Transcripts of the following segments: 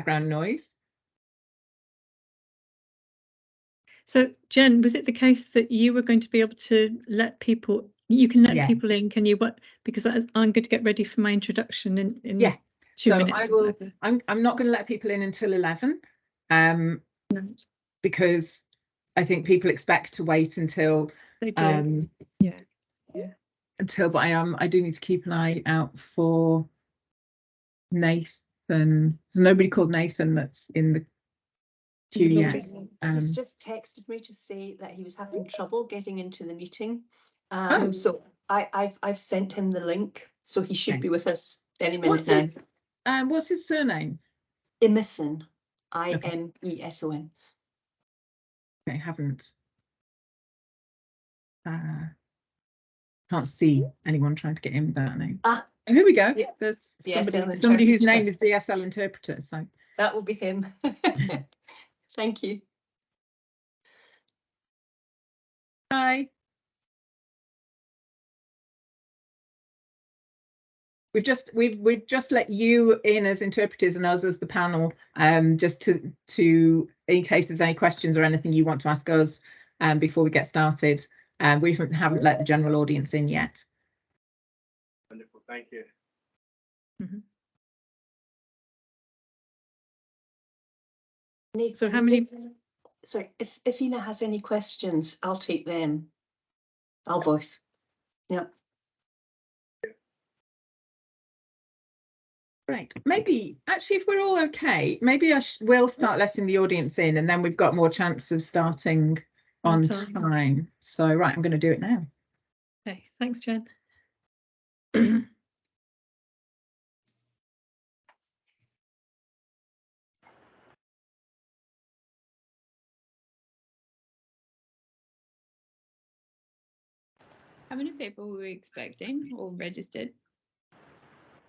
background noise. So, Jen, was it the case that you were going to be able to let people, you can let people in, can you? What? Because I'm going to get ready for my introduction in 2 minutes. I'm not going to let people in until 11, because I think people expect to wait until they do. Until, but I do need to keep an eye out for Nathan. There's nobody called Nathan that's in the queue yet. He's just texted me to say that he was having trouble getting into the meeting. So I've sent him the link, so he should be with us any minute now. What's his surname? Imeson, Imeson. I haven't. Can't see anyone trying to get in with that name. Here we go. Yeah. There's somebody whose name is BSL interpreter. So that will be him. Thank you. Hi. We've just let you in as interpreters and us as the panel, just to in case there's any questions or anything you want to ask us before we get started. We haven't let the general audience in yet. Wonderful, thank you. Nathan, so how many? Sorry, if Ina has any questions, I'll take them. I'll voice. Yeah. Right, maybe actually if we're all okay, maybe we'll start letting the audience in, and then we've got more chance of starting on time. So right, I'm going to do it now. Okay, thanks, Jen. How many people were we expecting or registered?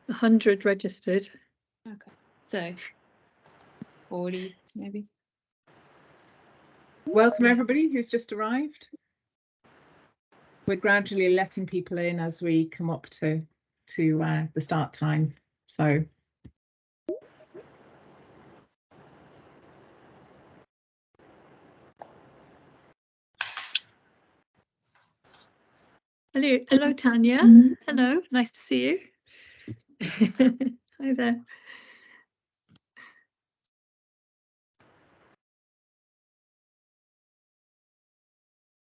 100 registered. Okay, so 40 maybe. Welcome everybody who's just arrived. We're gradually letting people in as we come up to the start time. So hello Tanya. Hello, nice to see you. Hi there.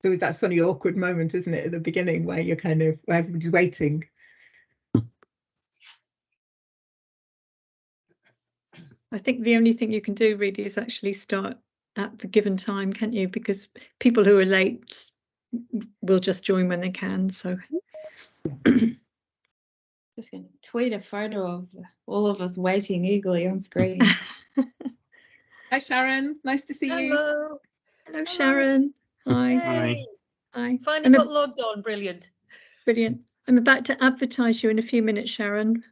So it's that funny awkward moment, isn't it, at the beginning where you're where everybody's waiting. I think the only thing you can do really is actually start at the given time, can't you? Because people who are late will just join when they can. So just gonna tweet a photo of all of us waiting eagerly on screen. Hi Sharon, nice to see you. Hello Sharon. Hi. Hi. Finally got logged on. Brilliant. Brilliant. I'm about to advertise you in a few minutes, Sharon.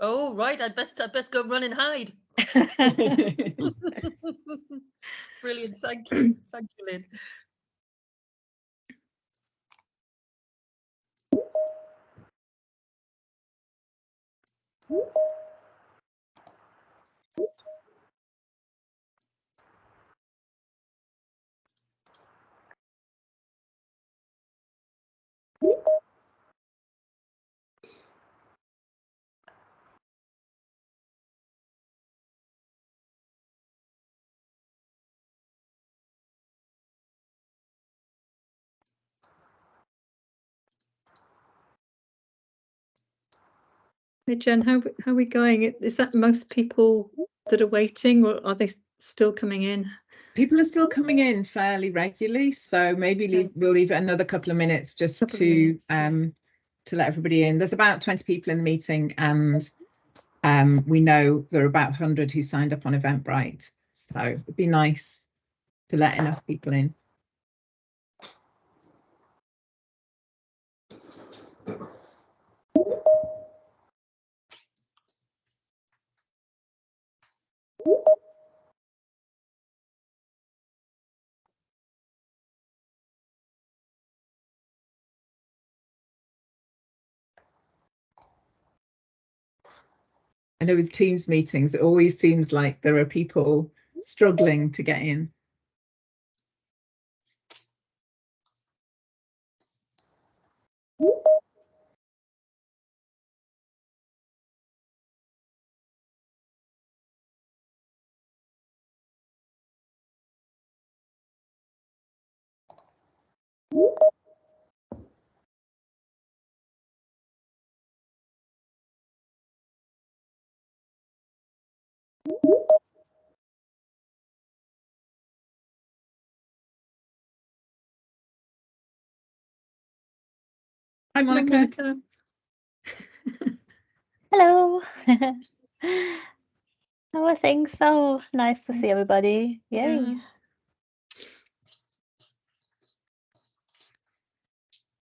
Oh right, I'd best go run and hide. Brilliant, thank you. Thank you, Lynn. Hey Jen, how are we going? Is that most people that are waiting, or are they still coming in? People are still coming in fairly regularly, so maybe we'll leave it another couple of minutes just to let everybody in. There's about 20 people in the meeting, and we know there are about 100 who signed up on Eventbrite, so it'd be nice to let enough people in. I know with Teams meetings, it always seems like there are people struggling to get in. Hi, Monica. Hello. How are things? So nice to see everybody. Yay. Yeah. I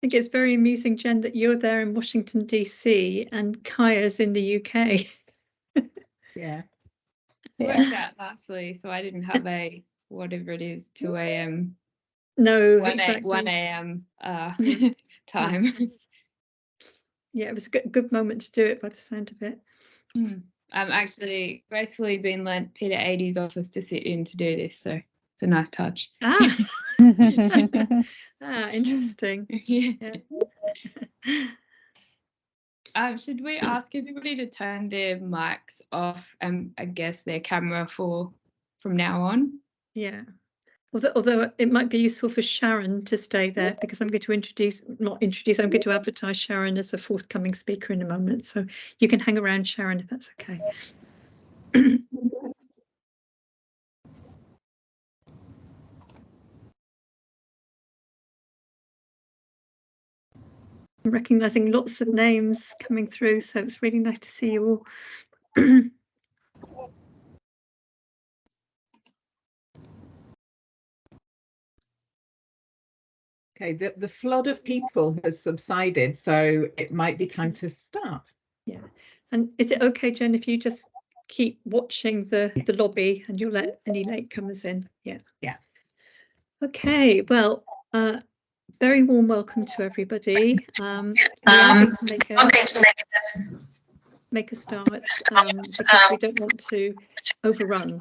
think it's very amusing, Jen, that you're there in Washington, DC and Kaya's in the UK. Yeah. Worked out lastly, so I didn't have a whatever it is, 2 a.m. No, 1 exactly. a.m. Yeah. time. Yeah, it was a good moment to do it by the sound of it. I'm actually gracefully been lent Peter 80's office to sit in to do this, so it's a nice touch. Ah, interesting. Yeah. Yeah. Should we ask everybody to turn their mics off and I guess their camera from now on? Yeah. Although it might be useful for Sharon to stay there because I'm going to I'm going to advertise Sharon as a forthcoming speaker in a moment. So you can hang around, Sharon, if that's okay. I'm recognizing lots of names coming through, so it's really nice to see you all. Okay, the flood of people has subsided, so it might be time to start. Yeah. And is it okay, Jen, if you just keep watching the lobby and you'll let any latecomers in? Yeah. Yeah. Okay, well, very warm welcome to everybody. We are going to make a start because we don't want to overrun.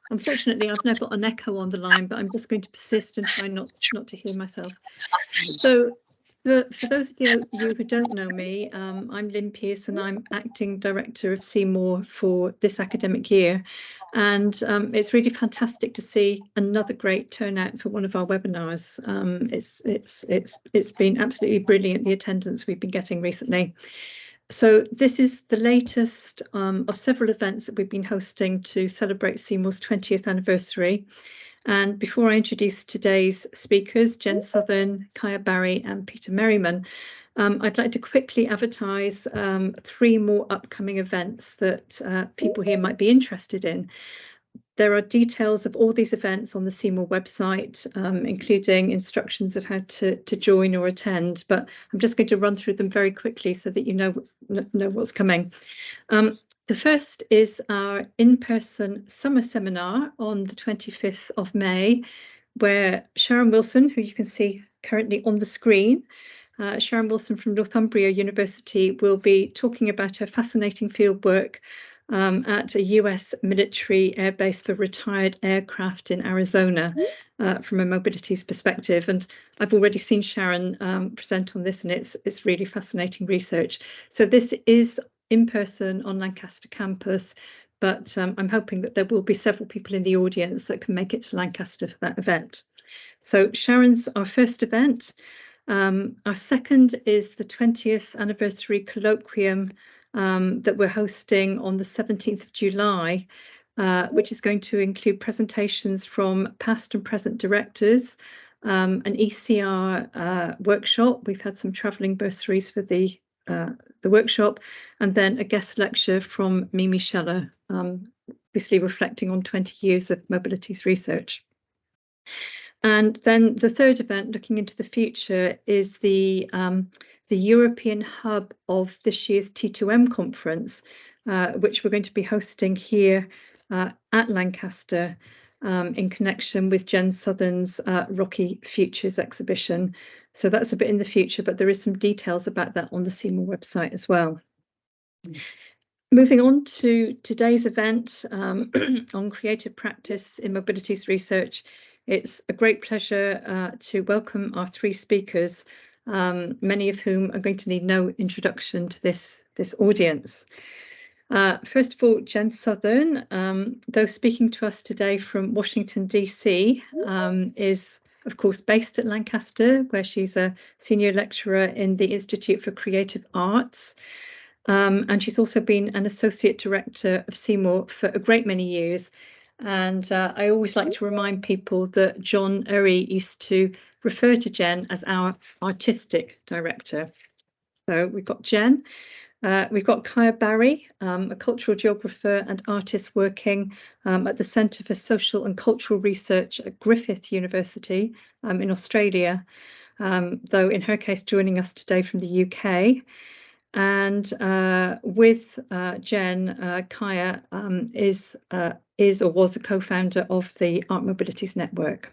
Unfortunately, I've now got an echo on the line, but I'm just going to persist and try not to hear myself. So for those of you who don't know me, I'm Lynn Pearce and I'm Acting Director of Seymour for this academic year. And it's really fantastic to see another great turnout for one of our webinars. It's been absolutely brilliant, the attendance we've been getting recently. So this is the latest of several events that we've been hosting to celebrate Seymour's 20th anniversary. And before I introduce today's speakers, Jen Southern, Kaya Barry and Peter Merriman, I'd like to quickly advertise 3 more upcoming events that people here might be interested in. There are details of all these events on the Seymour website, including instructions of how to join or attend, but I'm just going to run through them very quickly so that you know what's coming. The first is our in-person summer seminar on the 25th of May, where Sharon Wilson, who you can see currently on the screen, Sharon Wilson from Northumbria University, will be talking about her fascinating fieldwork at a US military airbase for retired aircraft in Arizona from a mobilities perspective. And I've already seen Sharon present on this, and it's really fascinating research. So this is in person on Lancaster campus, but I'm hoping that there will be several people in the audience that can make it to Lancaster for that event. So Sharon's our first event. Our second is the 20th anniversary colloquium that we're hosting on the 17th of July, which is going to include presentations from past and present directors, an ECR workshop. We've had some travelling bursaries for the workshop, and then a guest lecture from Mimi Scheller, obviously reflecting on 20 years of mobilities research. And then the third event, looking into the future, is the European hub of this year's T2M conference, which we're going to be hosting here at Lancaster in connection with Jen Southern's Rocky Futures exhibition. So that's a bit in the future, but there is some details about that on the Seymour website as well. Moving on to today's event on creative practice in mobilities research, it's a great pleasure to welcome our three speakers, many of whom are going to need no introduction to this audience. First of all, Jen Southern, though speaking to us today from Washington, DC, is of course based at Lancaster, where she's a senior lecturer in the Institute for Creative Arts. And she's also been an associate director of Seymour for a great many years. And I always like to remind people that John Urry used to refer to Jen as our artistic director. So we've got Jen. We've got Kaya Barry, a cultural geographer and artist working at the Centre for Social and Cultural Research at Griffith University in Australia, though in her case joining us today from the UK. And with Jen, Kaya is or was a co-founder of the Art Mobilities Network.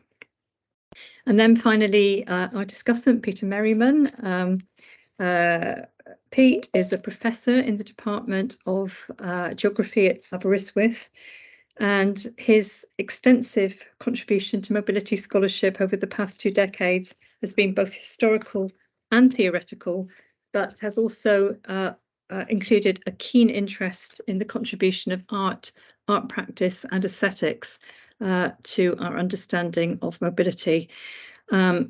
And then finally, our discussant, Peter Merriman. Pete is a professor in the Department of Geography at Aberystwyth, and his extensive contribution to mobility scholarship over the past 2 decades has been both historical and theoretical, but has also included a keen interest in the contribution of art practice and aesthetics to our understanding of mobility.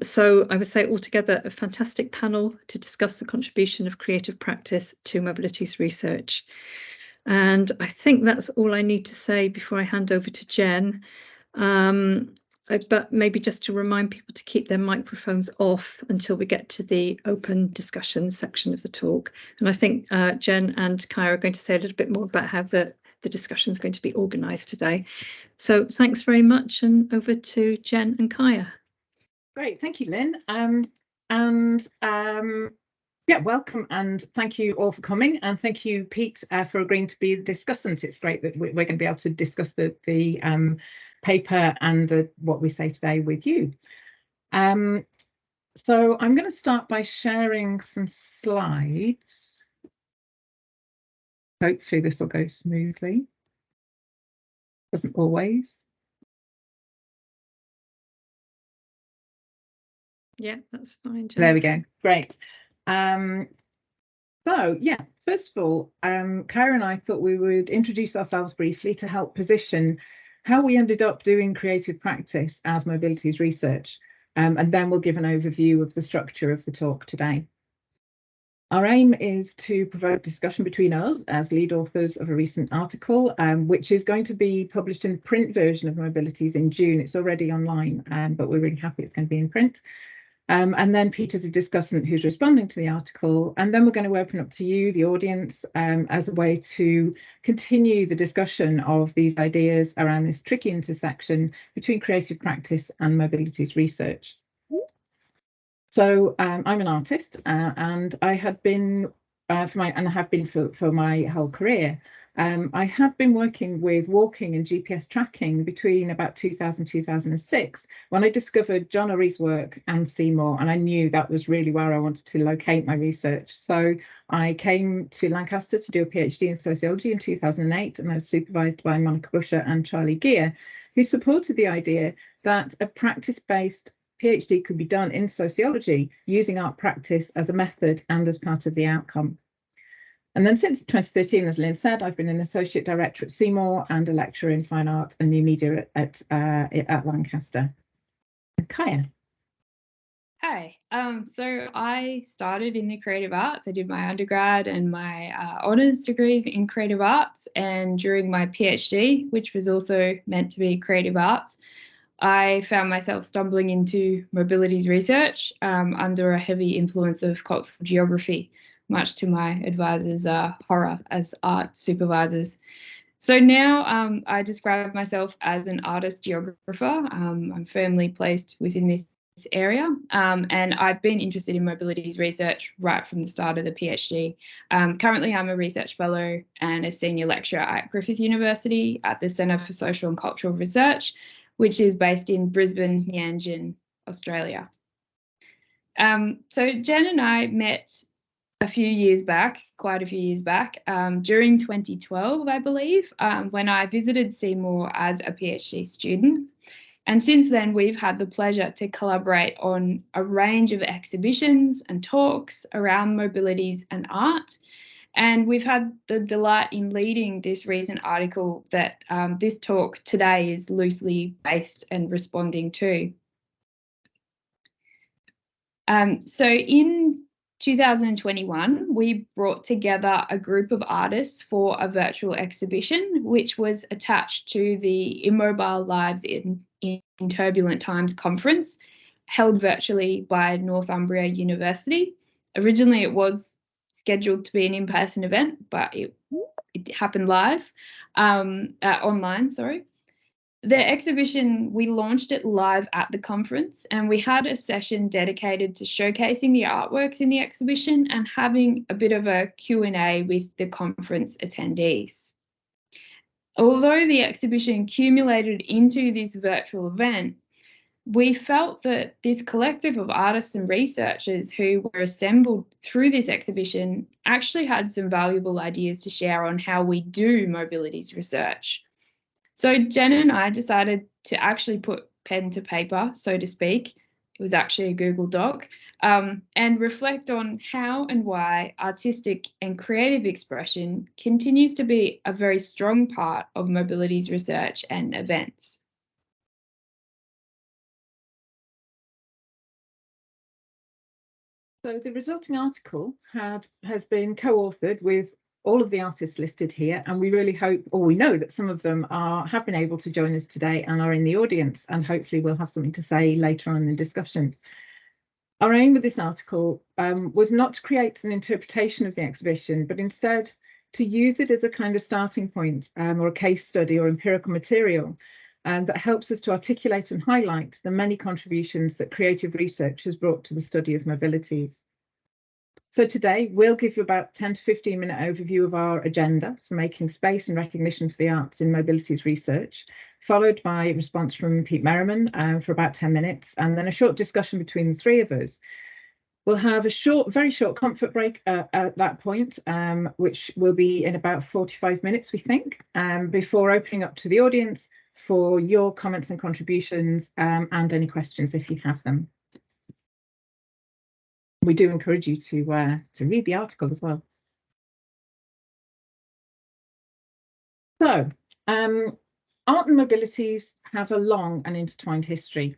So I would say altogether a fantastic panel to discuss the contribution of creative practice to mobilities research. And I think that's all I need to say before I hand over to Jen. But maybe just to remind people to keep their microphones off until we get to the open discussion section of the talk. And I think Jen and Kaya are going to say a little bit more about how the discussion is going to be organised today. So thanks very much, and over to Jen and Kaya. Great, thank you, Lynn. Yeah, welcome and thank you all for coming, and thank you, Pete, for agreeing to be the discussant. It's great that we're going to be able to discuss the paper and what we say today with you. So I'm going to start by sharing some slides. Hopefully this will go smoothly. Doesn't always. Yeah, that's fine, Jen. There we go. Great. So yeah, first of all, Kara and I thought we would introduce ourselves briefly to help position how we ended up doing creative practice as mobilities research, and then we'll give an overview of the structure of the talk today. Our aim is to provoke discussion between us as lead authors of a recent article, which is going to be published in the print version of Mobilities in June. It's already online, but we're really happy it's going to be in print. And then Peter's a discussant who's responding to the article. And then we're going to open up to you, the audience, as a way to continue the discussion of these ideas around this tricky intersection between creative practice and mobilities research. So I'm an artist, and I had been for my whole career. I have been working with walking and GPS tracking between about 2000 and 2006, when I discovered John Urry's work and Seymour, and I knew that was really where I wanted to locate my research. So I came to Lancaster to do a PhD in sociology in 2008, and I was supervised by Monica Busher and Charlie Gear, who supported the idea that a practice-based PhD could be done in sociology using art practice as a method and as part of the outcome. And then since 2013, as Lynn said, I've been an associate director at Seymour and a lecturer in fine art and new media at Lancaster. Kaya. Hi, so I started in the creative arts. I did my undergrad and my honours degrees in creative arts, and during my PhD, which was also meant to be creative arts, I found myself stumbling into mobilities research under a heavy influence of cultural geography, much to my advisors' horror as art supervisors. So now I describe myself as an artist geographer. I'm firmly placed within this area, and I've been interested in mobilities research right from the start of the PhD. Currently, I'm a research fellow and a senior lecturer at Griffith University at the Centre for Social and Cultural Research, which is based in Brisbane, Mianjin, Australia. So Jen and I met quite a few years back, during 2012, I believe, when I visited Seymour as a PhD student. And since then, we've had the pleasure to collaborate on a range of exhibitions and talks around mobilities and art. And we've had the delight in leading this recent article that this talk today is loosely based and responding to. So in 2021, we brought together a group of artists for a virtual exhibition, which was attached to the Immobile Lives in Turbulent Times conference, held virtually by Northumbria University. Originally, it was scheduled to be an in-person event, but it happened live, online, sorry. The exhibition, we launched it live at the conference, and we had a session dedicated to showcasing the artworks in the exhibition and having a bit of a Q&A with the conference attendees. Although the exhibition accumulated into this virtual event, we felt that this collective of artists and researchers who were assembled through this exhibition actually had some valuable ideas to share on how we do mobilities research. So Jen and I decided to actually put pen to paper, so to speak. It was actually a Google Doc, and reflect on how and why artistic and creative expression continues to be a very strong part of mobilities research and events. So the resulting article has been co-authored with all of the artists listed here, and we really hope, or we know that some of them have been able to join us today and are in the audience, and hopefully we'll have something to say later on in the discussion. Our aim with this article was not to create an interpretation of the exhibition, but instead to use it as a kind of starting point or a case study or empirical material that helps us to articulate and highlight the many contributions that creative research has brought to the study of mobilities. So today we'll give you about 10 to 15 minute overview of our agenda for making space and recognition for the arts in mobilities research, followed by a response from Pete Merriman for about 10 minutes, and then a short discussion between the three of us. We'll have a very short comfort break at that point, which will be in about 45 minutes, we think, before opening up to the audience for your comments and contributions and any questions if you have them. We do encourage you to read the article as well. So, art and mobilities have a long and intertwined history.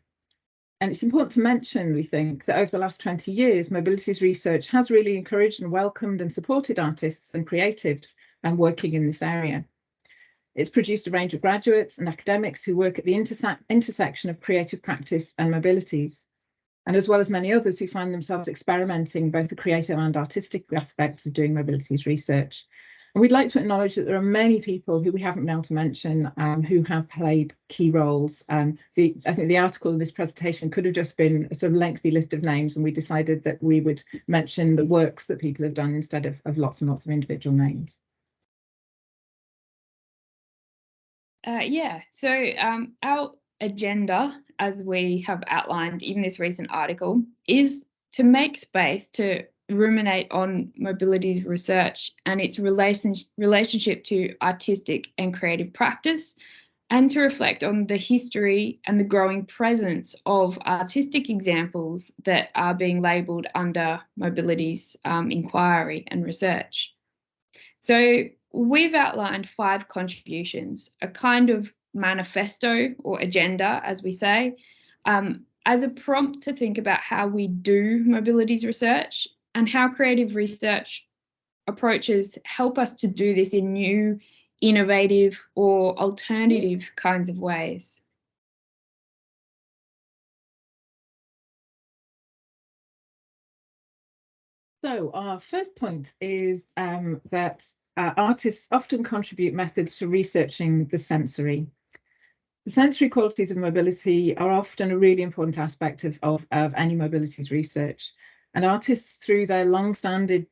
And it's important to mention, we think, that over the last 20 years, mobilities research has really encouraged and welcomed and supported artists and creatives working in this area. It's produced a range of graduates and academics who work at the intersection of creative practice and mobilities, and as well as many others who find themselves experimenting both the creative and artistic aspects of doing mobilities research. And we'd like to acknowledge that there are many people who we haven't been able to mention who have played key roles. I think the article in this presentation could have just been a sort of lengthy list of names, and we decided that we would mention the works that people have done instead of lots and lots of individual names. So our agenda, as we have outlined in this recent article, is to make space to ruminate on mobilities research and its relationship to artistic and creative practice, and to reflect on the history and the growing presence of artistic examples that are being labelled under mobilities inquiry and research. So we've outlined 5 contributions, a kind of manifesto or agenda, as we say, as a prompt to think about how we do mobilities research and how creative research approaches help us to do this in new, innovative or alternative kinds of ways. So our first point is that artists often contribute methods to researching the sensory. The sensory qualities of mobility are often a really important aspect of any mobilities research. And artists, through their long-standing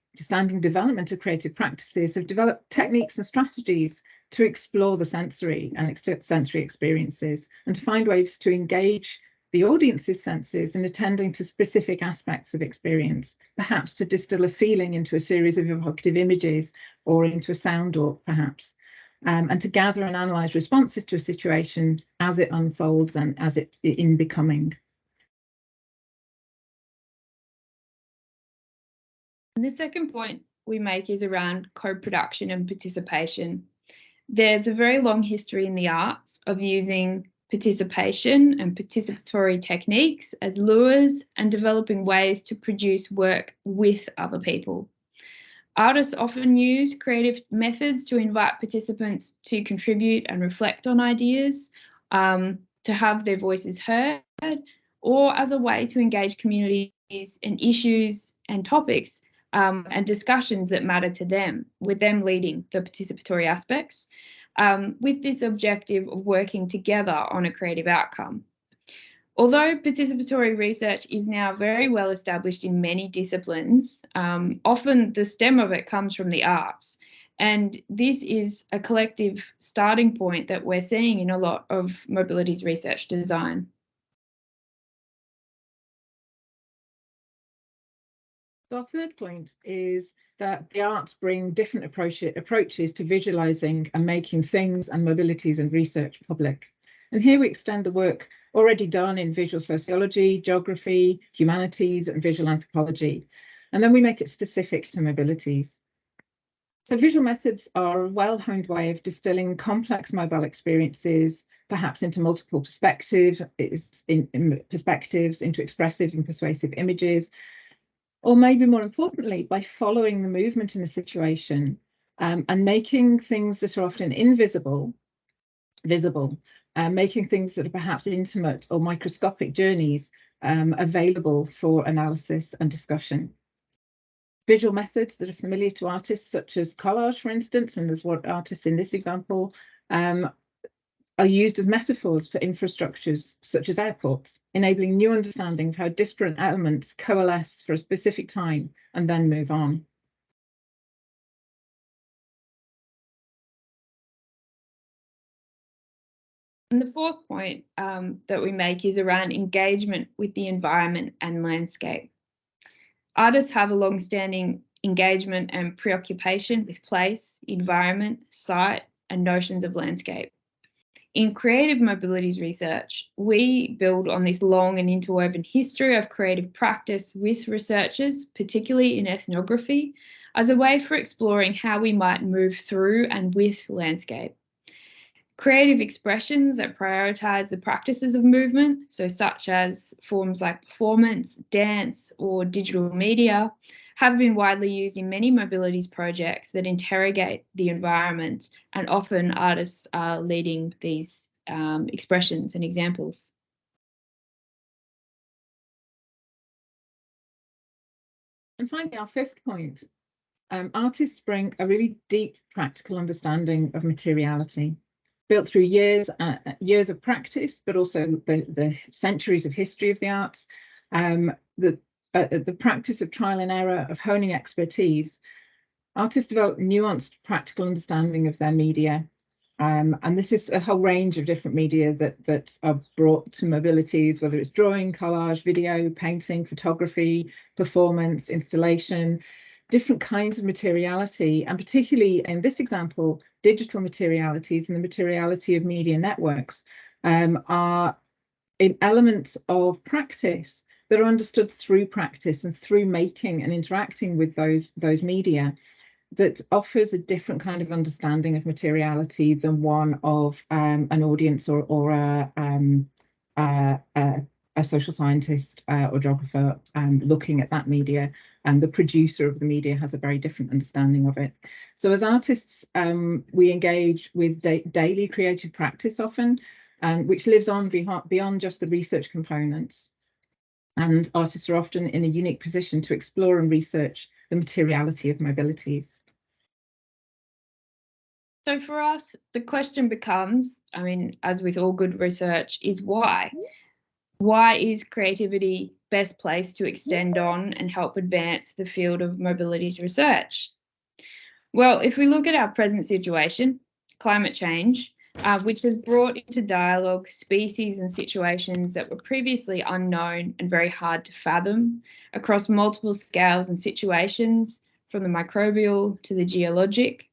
development of creative practices, have developed techniques and strategies to explore the sensory and sensory experiences, and to find ways to engage the audience's senses in attending to specific aspects of experience, perhaps to distill a feeling into a series of evocative images or into a sound or perhaps, and to gather and analyse responses to a situation as it unfolds and as it in becoming. And the second point we make is around co-production and participation. There's a very long history in the arts of using participation and participatory techniques as lures and developing ways to produce work with other people. Artists often use creative methods to invite participants to contribute and reflect on ideas, to have their voices heard, or as a way to engage communities in issues and topics and discussions that matter to them, with them leading the participatory aspects, with this objective of working together on a creative outcome. Although participatory research is now very well established in many disciplines, often the stem of it comes from the arts. And this is a collective starting point that we're seeing in a lot of mobilities research design. So our third point is that the arts bring different approaches to visualising and making things and mobilities and research public. And here we extend the work already done in visual sociology, geography, humanities and visual anthropology. And then we make it specific to mobilities. So visual methods are a well-honed way of distilling complex mobile experiences, perhaps into multiple perspectives, into expressive and persuasive images, or maybe more importantly, by following the movement in the situation and making things that are often invisible, visible, making things that are perhaps intimate or microscopic journeys available for analysis and discussion. Visual methods that are familiar to artists, such as collage, for instance, and as what artists in this example are used as metaphors for infrastructures such as airports, enabling new understanding of how disparate elements coalesce for a specific time and then move on. And the fourth point that we make is around engagement with the environment and landscape. Artists have a long-standing engagement and preoccupation with place, environment, site, and notions of landscape. In creative mobilities research, we build on this long and interwoven history of creative practice with researchers, particularly in ethnography, as a way for exploring how we might move through and with landscape. Creative expressions that prioritise the practices of movement, so such as forms like performance, dance, or digital media, have been widely used in many mobilities projects that interrogate the environment, and often artists are leading these expressions and examples. And finally, our fifth point, artists bring a really deep practical understanding of materiality, built through years of practice, but also the centuries of history of the arts, the practice of trial and error, of honing expertise. Artists develop nuanced practical understanding of their media. And this is a whole range of different media that are brought to mobilities, whether it's drawing, collage, video, painting, photography, performance, installation, different kinds of materiality, and particularly in this example, digital materialities and the materiality of media networks are elements of practice that are understood through practice and through making and interacting with those media, that offers a different kind of understanding of materiality than one of an audience or a social scientist or geographer looking at that media, and the producer of the media has a very different understanding of it. So as artists, we engage with daily creative practice often, which lives on beyond just the research components. And artists are often in a unique position to explore and research the materiality of mobilities. So for us, the question becomes, I mean, as with all good research, is why? Why is creativity best placed to extend on and help advance the field of mobilities research? Well, if we look at our present situation, climate change, which has brought into dialogue species and situations that were previously unknown and very hard to fathom across multiple scales and situations, from the microbial to the geologic.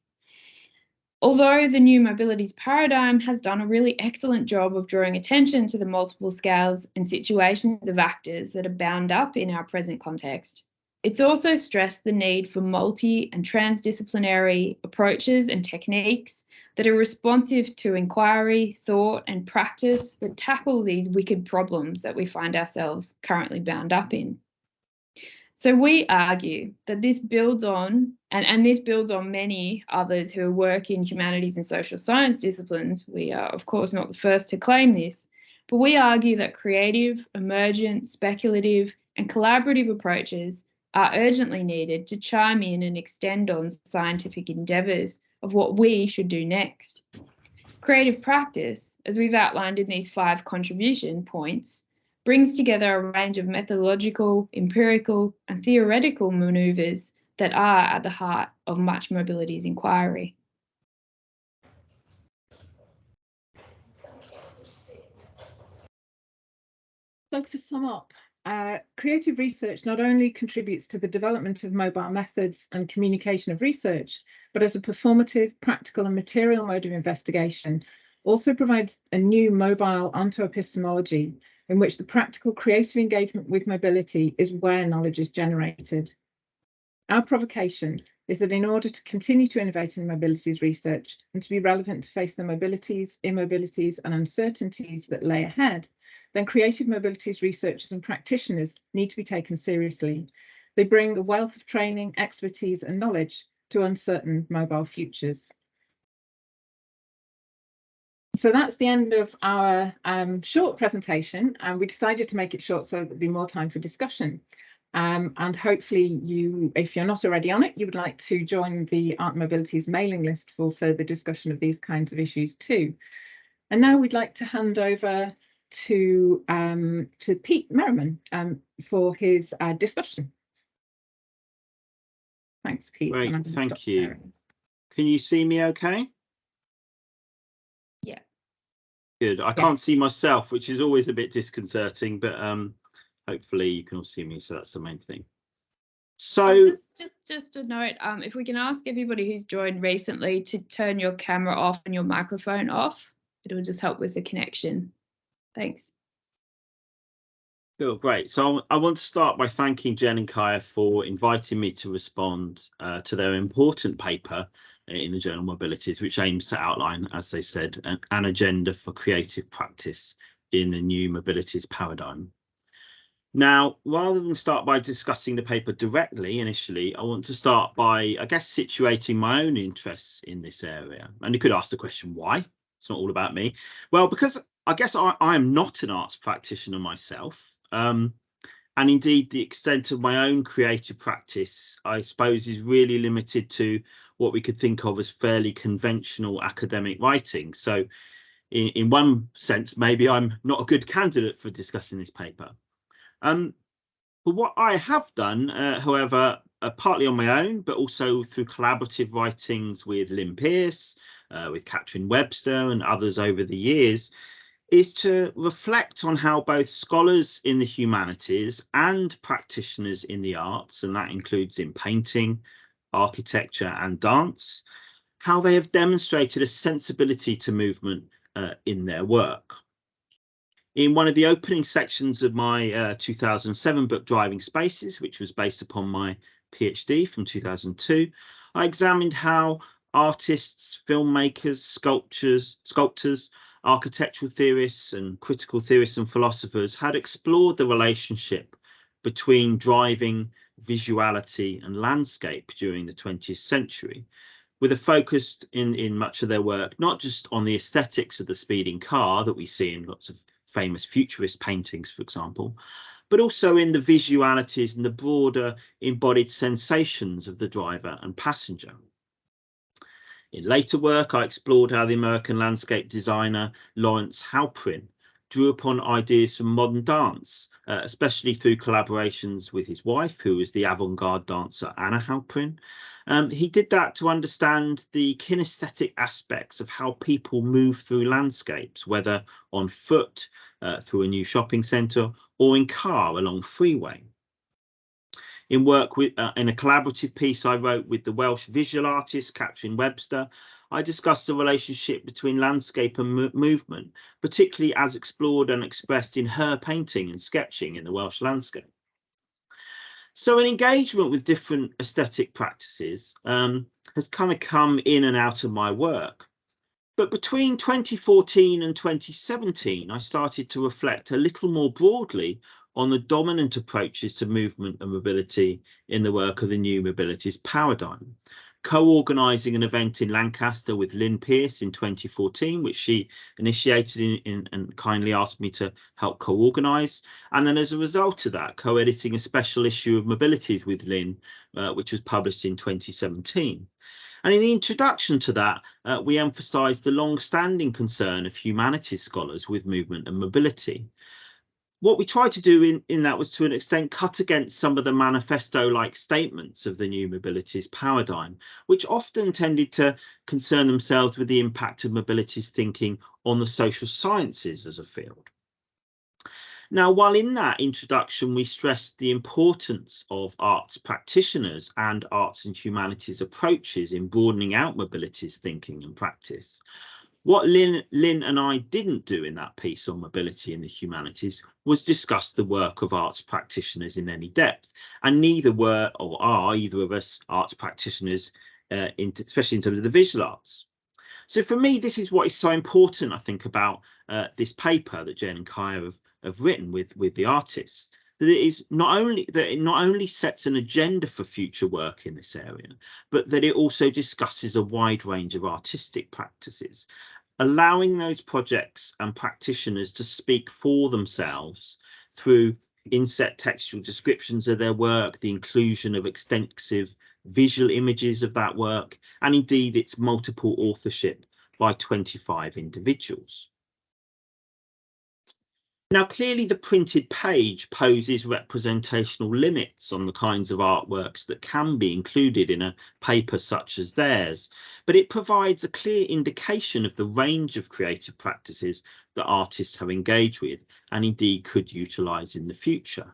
Although the new mobilities paradigm has done a really excellent job of drawing attention to the multiple scales and situations of actors that are bound up in our present context, it's also stressed the need for multi- and transdisciplinary approaches and techniques that are responsive to inquiry, thought, and practice that tackle these wicked problems that we find ourselves currently bound up in. So we argue that this builds on, and this builds on many others who work in humanities and social science disciplines. We are, of course, not the first to claim this, but we argue that creative, emergent, speculative, and collaborative approaches are urgently needed to chime in and extend on scientific endeavours of what we should do next. Creative practice, as we've outlined in these 5 contribution points, brings together a range of methodological, empirical, and theoretical manoeuvres that are at the heart of much mobilities inquiry. So to sum up, creative research not only contributes to the development of mobile methods and communication of research, but as a performative, practical and material mode of investigation, also provides a new mobile ontoepistemology in which the practical creative engagement with mobility is where knowledge is generated. Our provocation is that in order to continue to innovate in mobilities research and to be relevant to face the mobilities, immobilities and uncertainties that lay ahead, then creative mobilities researchers and practitioners need to be taken seriously. They bring a wealth of training, expertise and knowledge to uncertain mobile futures. So that's the end of our short presentation, and we decided to make it short so there'd be more time for discussion. And hopefully you, if you're not already on it, you would like to join the Art Mobilities mailing list for further discussion of these kinds of issues too. And now we'd like to hand over to Pete Merriman for his discussion. Thanks, Pete. Great, thank you. Sharing. Can you see me okay? Yeah. Good. I can't see myself, which is always a bit disconcerting, but hopefully you can all see me, so that's the main thing. So just a note, if we can ask everybody who's joined recently to turn your camera off and your microphone off, it will just help with the connection. Thanks. Cool, great. So I want to start by thanking Jen and Kaya for inviting me to respond to their important paper in the journal Mobilities, which aims to outline, as they said, an agenda for creative practice in the new mobilities paradigm. Now, rather than start by discussing the paper directly initially, I want to start by, I guess, situating my own interests in this area. And you could ask the question, why? It's not all about me. Well, because I guess I am not an arts practitioner myself. And indeed, the extent of my own creative practice, I suppose, is really limited to what we could think of as fairly conventional academic writing. So in one sense, maybe I'm not a good candidate for discussing this paper. But what I have done, however, partly on my own, but also through collaborative writings with Lynn Pierce, with Catherine Webster and others over the years, is to reflect on how both scholars in the humanities and practitioners in the arts, and that includes in painting, architecture and dance, how they have demonstrated a sensibility to movement in their work. In one of the opening sections of my 2007 book, Driving Spaces, which was based upon my PhD from 2002, I examined how artists, filmmakers, sculptors, architectural theorists and critical theorists and philosophers had explored the relationship between driving, visuality and landscape during the 20th century, with a focus in much of their work, not just on the aesthetics of the speeding car that we see in lots of famous futurist paintings, for example, but also in the visualities and the broader embodied sensations of the driver and passenger. In later work, I explored how the American landscape designer Lawrence Halprin drew upon ideas from modern dance, especially through collaborations with his wife, who was the avant-garde dancer Anna Halprin, He did that to understand the kinesthetic aspects of how people move through landscapes, whether on foot, through a new shopping centre, or in car along freeway. In work with in a collaborative piece I wrote with the Welsh visual artist Catrin Webster, I discussed the relationship between landscape and movement, particularly as explored and expressed in her painting and sketching in the Welsh landscape. So an engagement with different aesthetic practices has kind of come in and out of my work. But between 2014 and 2017, I started to reflect a little more broadly on the dominant approaches to movement and mobility in the work of the New Mobilities paradigm, co-organising an event in Lancaster with Lynn Pearce in 2014, which she initiated and kindly asked me to help co-organise. And then as a result of that, co-editing a special issue of Mobilities with Lynn, which was published in 2017. And in the introduction to that, we emphasised the long-standing concern of humanities scholars with movement and mobility. What we tried to do in that was to an extent cut against some of the manifesto-like statements of the New Mobilities paradigm, which often tended to concern themselves with the impact of mobilities thinking on the social sciences as a field. Now, while in that introduction, we stressed the importance of arts practitioners and arts and humanities approaches in broadening out mobilities thinking and practice, what Lynn and I didn't do in that piece on mobility in the humanities was discuss the work of arts practitioners in any depth, and neither were or are either of us arts practitioners, especially in terms of the visual arts. So for me, this is what is so important, I think, about this paper that Jen and Kaya have written with the artists, that it not only sets an agenda for future work in this area, but that it also discusses a wide range of artistic practices, allowing those projects and practitioners to speak for themselves through inset textual descriptions of their work, the inclusion of extensive visual images of that work, and indeed its multiple authorship by 25 individuals. Now, clearly the printed page poses representational limits on the kinds of artworks that can be included in a paper such as theirs, but it provides a clear indication of the range of creative practices that artists have engaged with and indeed could utilise in the future.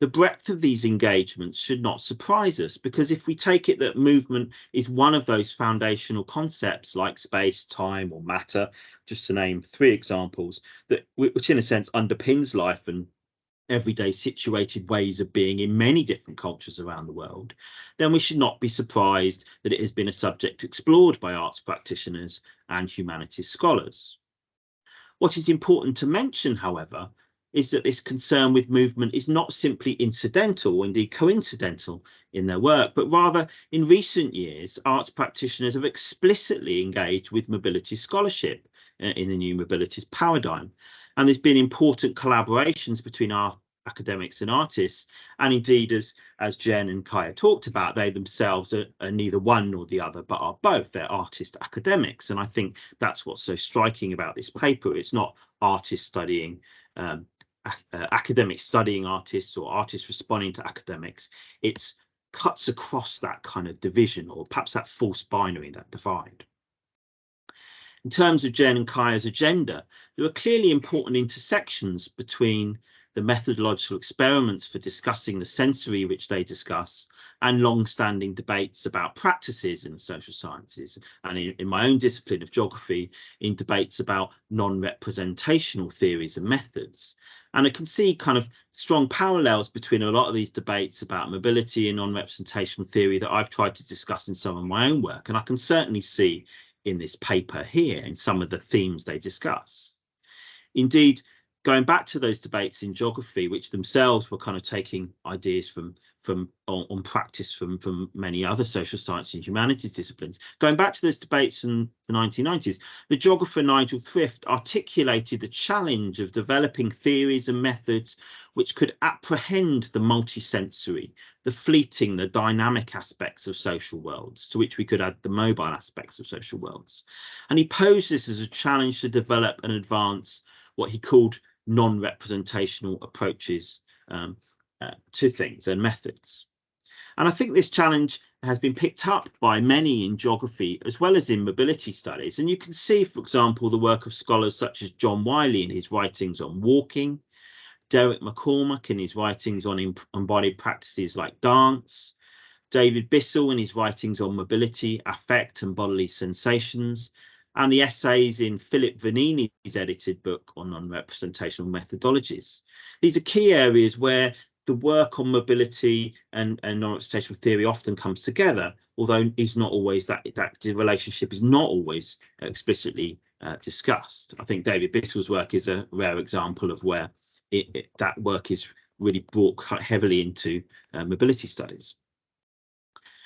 The breadth of these engagements should not surprise us, because if we take it that movement is one of those foundational concepts like space, time or matter, just to name 3 examples, which in a sense underpins life and everyday situated ways of being in many different cultures around the world, then we should not be surprised that it has been a subject explored by arts practitioners and humanities scholars. What is important to mention, however, is that this concern with movement is not simply incidental or indeed coincidental in their work, but rather in recent years, arts practitioners have explicitly engaged with mobility scholarship in the New Mobilities paradigm. And there's been important collaborations between our academics and artists. And indeed, as Jen and Kaya talked about, they themselves are neither one nor the other, but are both. They're artist academics. And I think that's what's so striking about this paper. It's not artists studying academics studying artists or artists responding to academics. It cuts across that kind of division, or perhaps that false binary, that divide. In terms of Jen and Kaya's agenda, there are clearly important intersections between the methodological experiments for discussing the sensory which they discuss and long-standing debates about practices in the social sciences, and in my own discipline of geography, in debates about non-representational theories and methods. And I can see kind of strong parallels between a lot of these debates about mobility and non-representational theory that I've tried to discuss in some of my own work, and I can certainly see in this paper here in some of the themes they discuss. Indeed, going back to those debates in geography, which themselves were kind of taking ideas on practice from many other social science and humanities disciplines, going back to those debates in the 1990s, the geographer Nigel Thrift articulated the challenge of developing theories and methods which could apprehend the multisensory, the fleeting, the dynamic aspects of social worlds, to which we could add the mobile aspects of social worlds. And he posed this as a challenge to develop and advance what he called non-representational approaches to things and methods. And I think this challenge has been picked up by many in geography as well as in mobility studies. And you can see, for example, the work of scholars such as John Wiley in his writings on walking, Derek McCormack in his writings on embodied practices like dance, David Bissell in his writings on mobility, affect and bodily sensations, and the essays in Philip Vanini's edited book on non-representational methodologies. These are key areas where the work on mobility and non-representational theory often comes together, although is not always that relationship is not always explicitly discussed. I think David Bissell's work is a rare example of where that work is really brought heavily into mobility studies.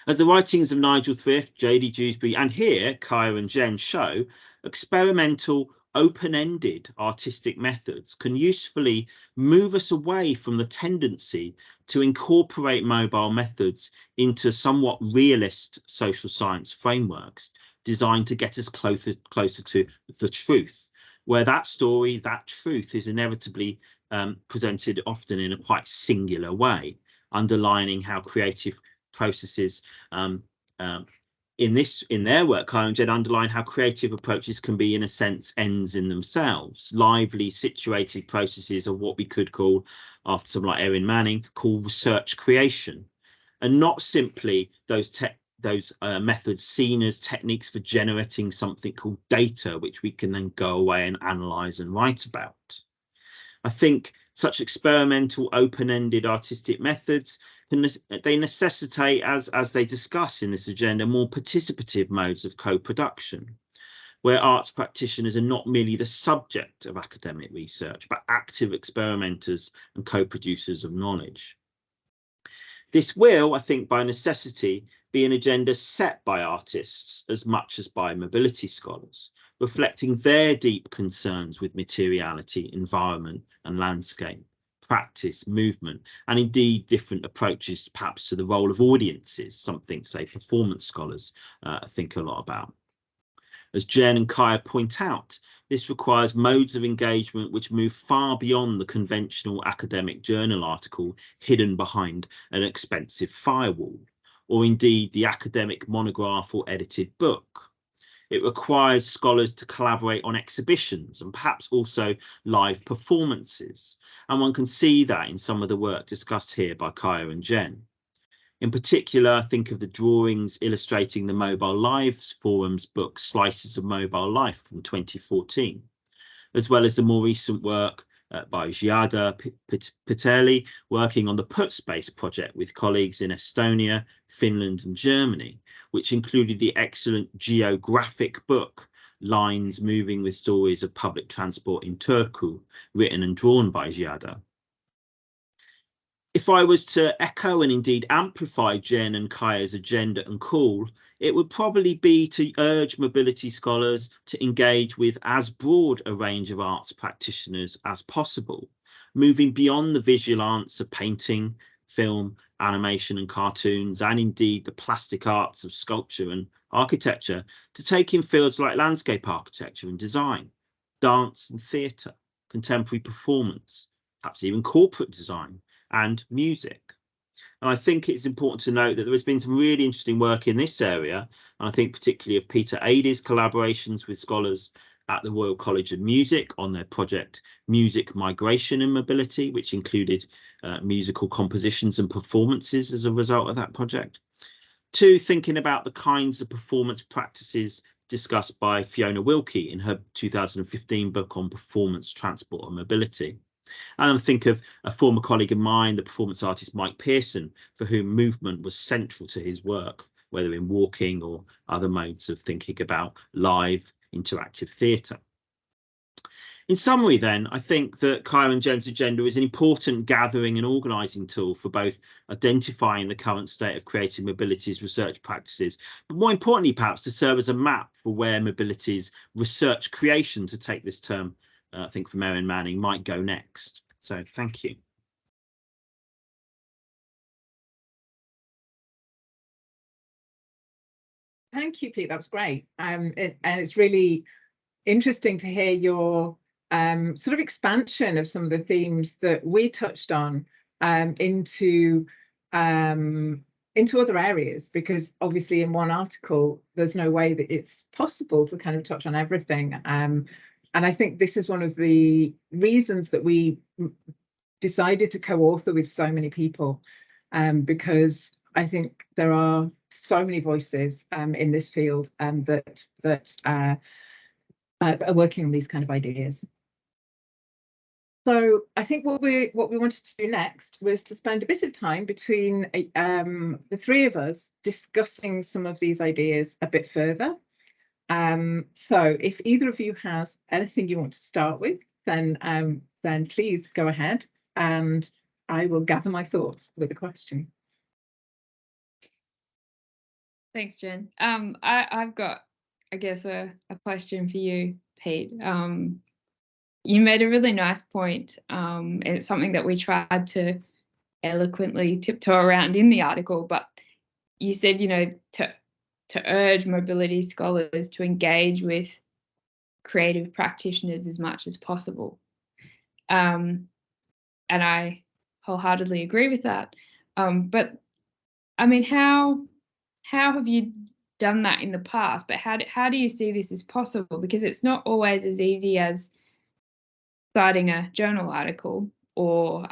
As the writings of Nigel Thrift, J.D. Dewsbury, and here Kaya and Jen show, experimental, open-ended artistic methods can usefully move us away from the tendency to incorporate mobile methods into somewhat realist social science frameworks designed to get us closer to the truth, where that story, that truth is inevitably presented often in a quite singular way, underlining how creative processes in their work, Kaya and Jen underline how creative approaches can be, in a sense, ends in themselves, lively, situated processes of what we could call, after someone like Erin Manning, call research creation, and not simply those methods seen as techniques for generating something called data, which we can then go away and analyze and write about. I think such experimental, open-ended artistic methods they necessitate, as they discuss in this agenda, more participative modes of co-production, where arts practitioners are not merely the subject of academic research, but active experimenters and co-producers of knowledge. This will, I think, by necessity, be an agenda set by artists as much as by mobility scholars, reflecting their deep concerns with materiality, environment and landscape, practice, movement, and indeed different approaches perhaps to the role of audiences, something, say, performance scholars think a lot about. As Jen and Kaya point out, this requires modes of engagement which move far beyond the conventional academic journal article hidden behind an expensive firewall, or indeed the academic monograph or edited book. It requires scholars to collaborate on exhibitions and perhaps also live performances, and one can see that in some of the work discussed here by Kaya and Jen. In particular, think of the drawings illustrating the Mobile Lives Forum's book Slices of Mobile Life from 2014, as well as the more recent work by Giada Petelli, working on the Put Space project with colleagues in Estonia, Finland and Germany, which included the excellent geographic book Lines Moving with Stories of Public Transport in Turku, written and drawn by Giada. If I was to echo and indeed amplify Jen and Kaya's agenda and call, it would probably be to urge mobility scholars to engage with as broad a range of arts practitioners as possible, moving beyond the visual arts of painting, film, animation and cartoons, and indeed the plastic arts of sculpture and architecture, to take in fields like landscape architecture and design, dance and theatre, contemporary performance, perhaps even corporate design, and music. And I think it's important to note that there has been some really interesting work in this area, and I think particularly of Peter Adie's collaborations with scholars at the Royal College of Music on their project Music Migration and Mobility, which included musical compositions and performances as a result of that project. To thinking about the kinds of performance practices discussed by Fiona Wilkie in her 2015 book on performance, transport and mobility. And I think of a former colleague of mine, the performance artist Mike Pearson, for whom movement was central to his work, whether in walking or other modes of thinking about live interactive theatre. In summary, then, I think that Kaya and Jen's agenda is an important gathering and organising tool for both identifying the current state of creative mobilities research practices, but more importantly, perhaps to serve as a map for where mobilities research creation, to take this term I think from Erin Manning, might go next. So thank you. Thank you, Pete. That was great. And it's really interesting to hear your sort of expansion of some of the themes that we touched on into into other areas, because obviously in one article there's no way that it's possible to kind of touch on everything. And I think this is one of the reasons that we decided to co-author with so many people, because I think there are so many voices in this field that are working on these kind of ideas. So I think what we wanted to do next was to spend a bit of time between the three of us discussing some of these ideas a bit further. So if either of you has anything you want to start with, then please go ahead, and I will gather my thoughts with a question. Thanks, Jen. I've got, I guess, a question for you, Pete. You made a really nice point, and it's something that we tried to eloquently tiptoe around in the article, but you said, you know, to urge mobility scholars to engage with creative practitioners as much as possible. And I wholeheartedly agree with that. But I mean, how have you done that in the past? But how do you see this as possible? Because it's not always as easy as citing a journal article or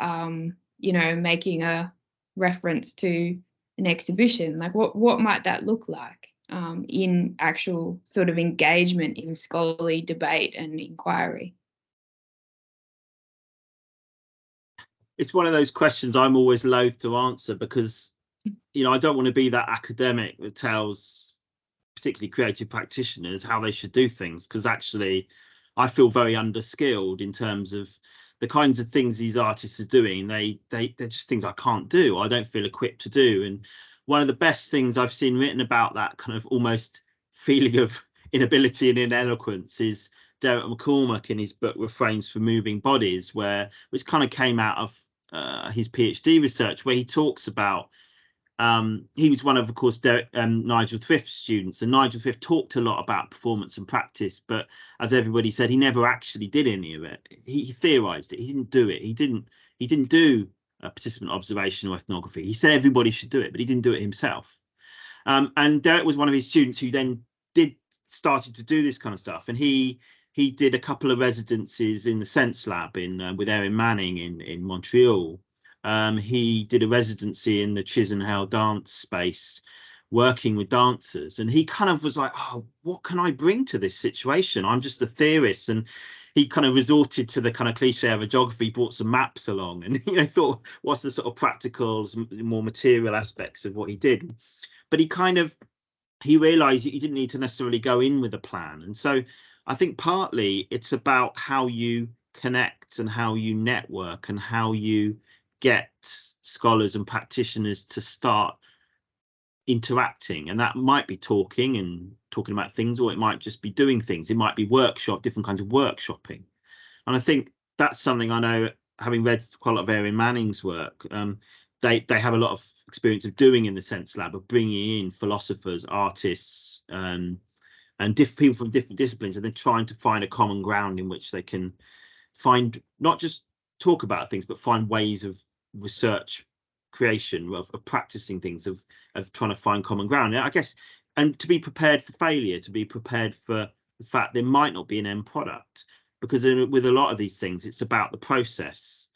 you know, making a reference to an exhibition. Like what might that look like in actual sort of engagement in scholarly debate and inquiry? It's one of those questions I'm always loath to answer, because, you know, I don't want to be that academic that tells particularly creative practitioners how they should do things, because actually I feel very underskilled in terms of the kinds of things these artists are doing. They're just things I can't do. I don't feel equipped to do. And one of the best things I've seen written about that kind of almost feeling of inability and ineloquence is Derek McCormack in his book Refrains for Moving Bodies, which kind of came out of his PhD research, where he talks about he was one of course, Nigel Thrift's students, and Nigel Thrift talked a lot about performance and practice, but as everybody said, he never actually did any of it. He theorized it. He didn't do it. He didn't do participant observation or ethnography. He said everybody should do it, but he didn't do it himself. And Derek was one of his students who then started to do this kind of stuff, and he did a couple of residencies in the Sense Lab with Erin Manning in Montreal. He did a residency in the Chisenhale dance space, working with dancers, and he kind of was like, oh, what can I bring to this situation? I'm just a theorist. And he kind of resorted to the kind of cliche of a geography, brought some maps along, and, you know, thought, what's the sort of practical, more material aspects of what he did? But he realized that you didn't need to necessarily go in with a plan. And so I think partly it's about how you connect and how you network and how you get scholars and practitioners to start interacting. And that might be talking about things, or it might just be doing things. It might be different kinds of workshopping. And I think that's something I know, having read quite a lot of Erin Manning's work, they have a lot of experience of doing in the Sense Lab, of bringing in philosophers, artists, and people from different disciplines, and then trying to find a common ground in which they can find, not just talk about things, but find ways of research creation, of practicing things, of trying to find common ground, I guess, and to be prepared for failure, to be prepared for the fact there might not be an end product, because with a lot of these things, it's about the process.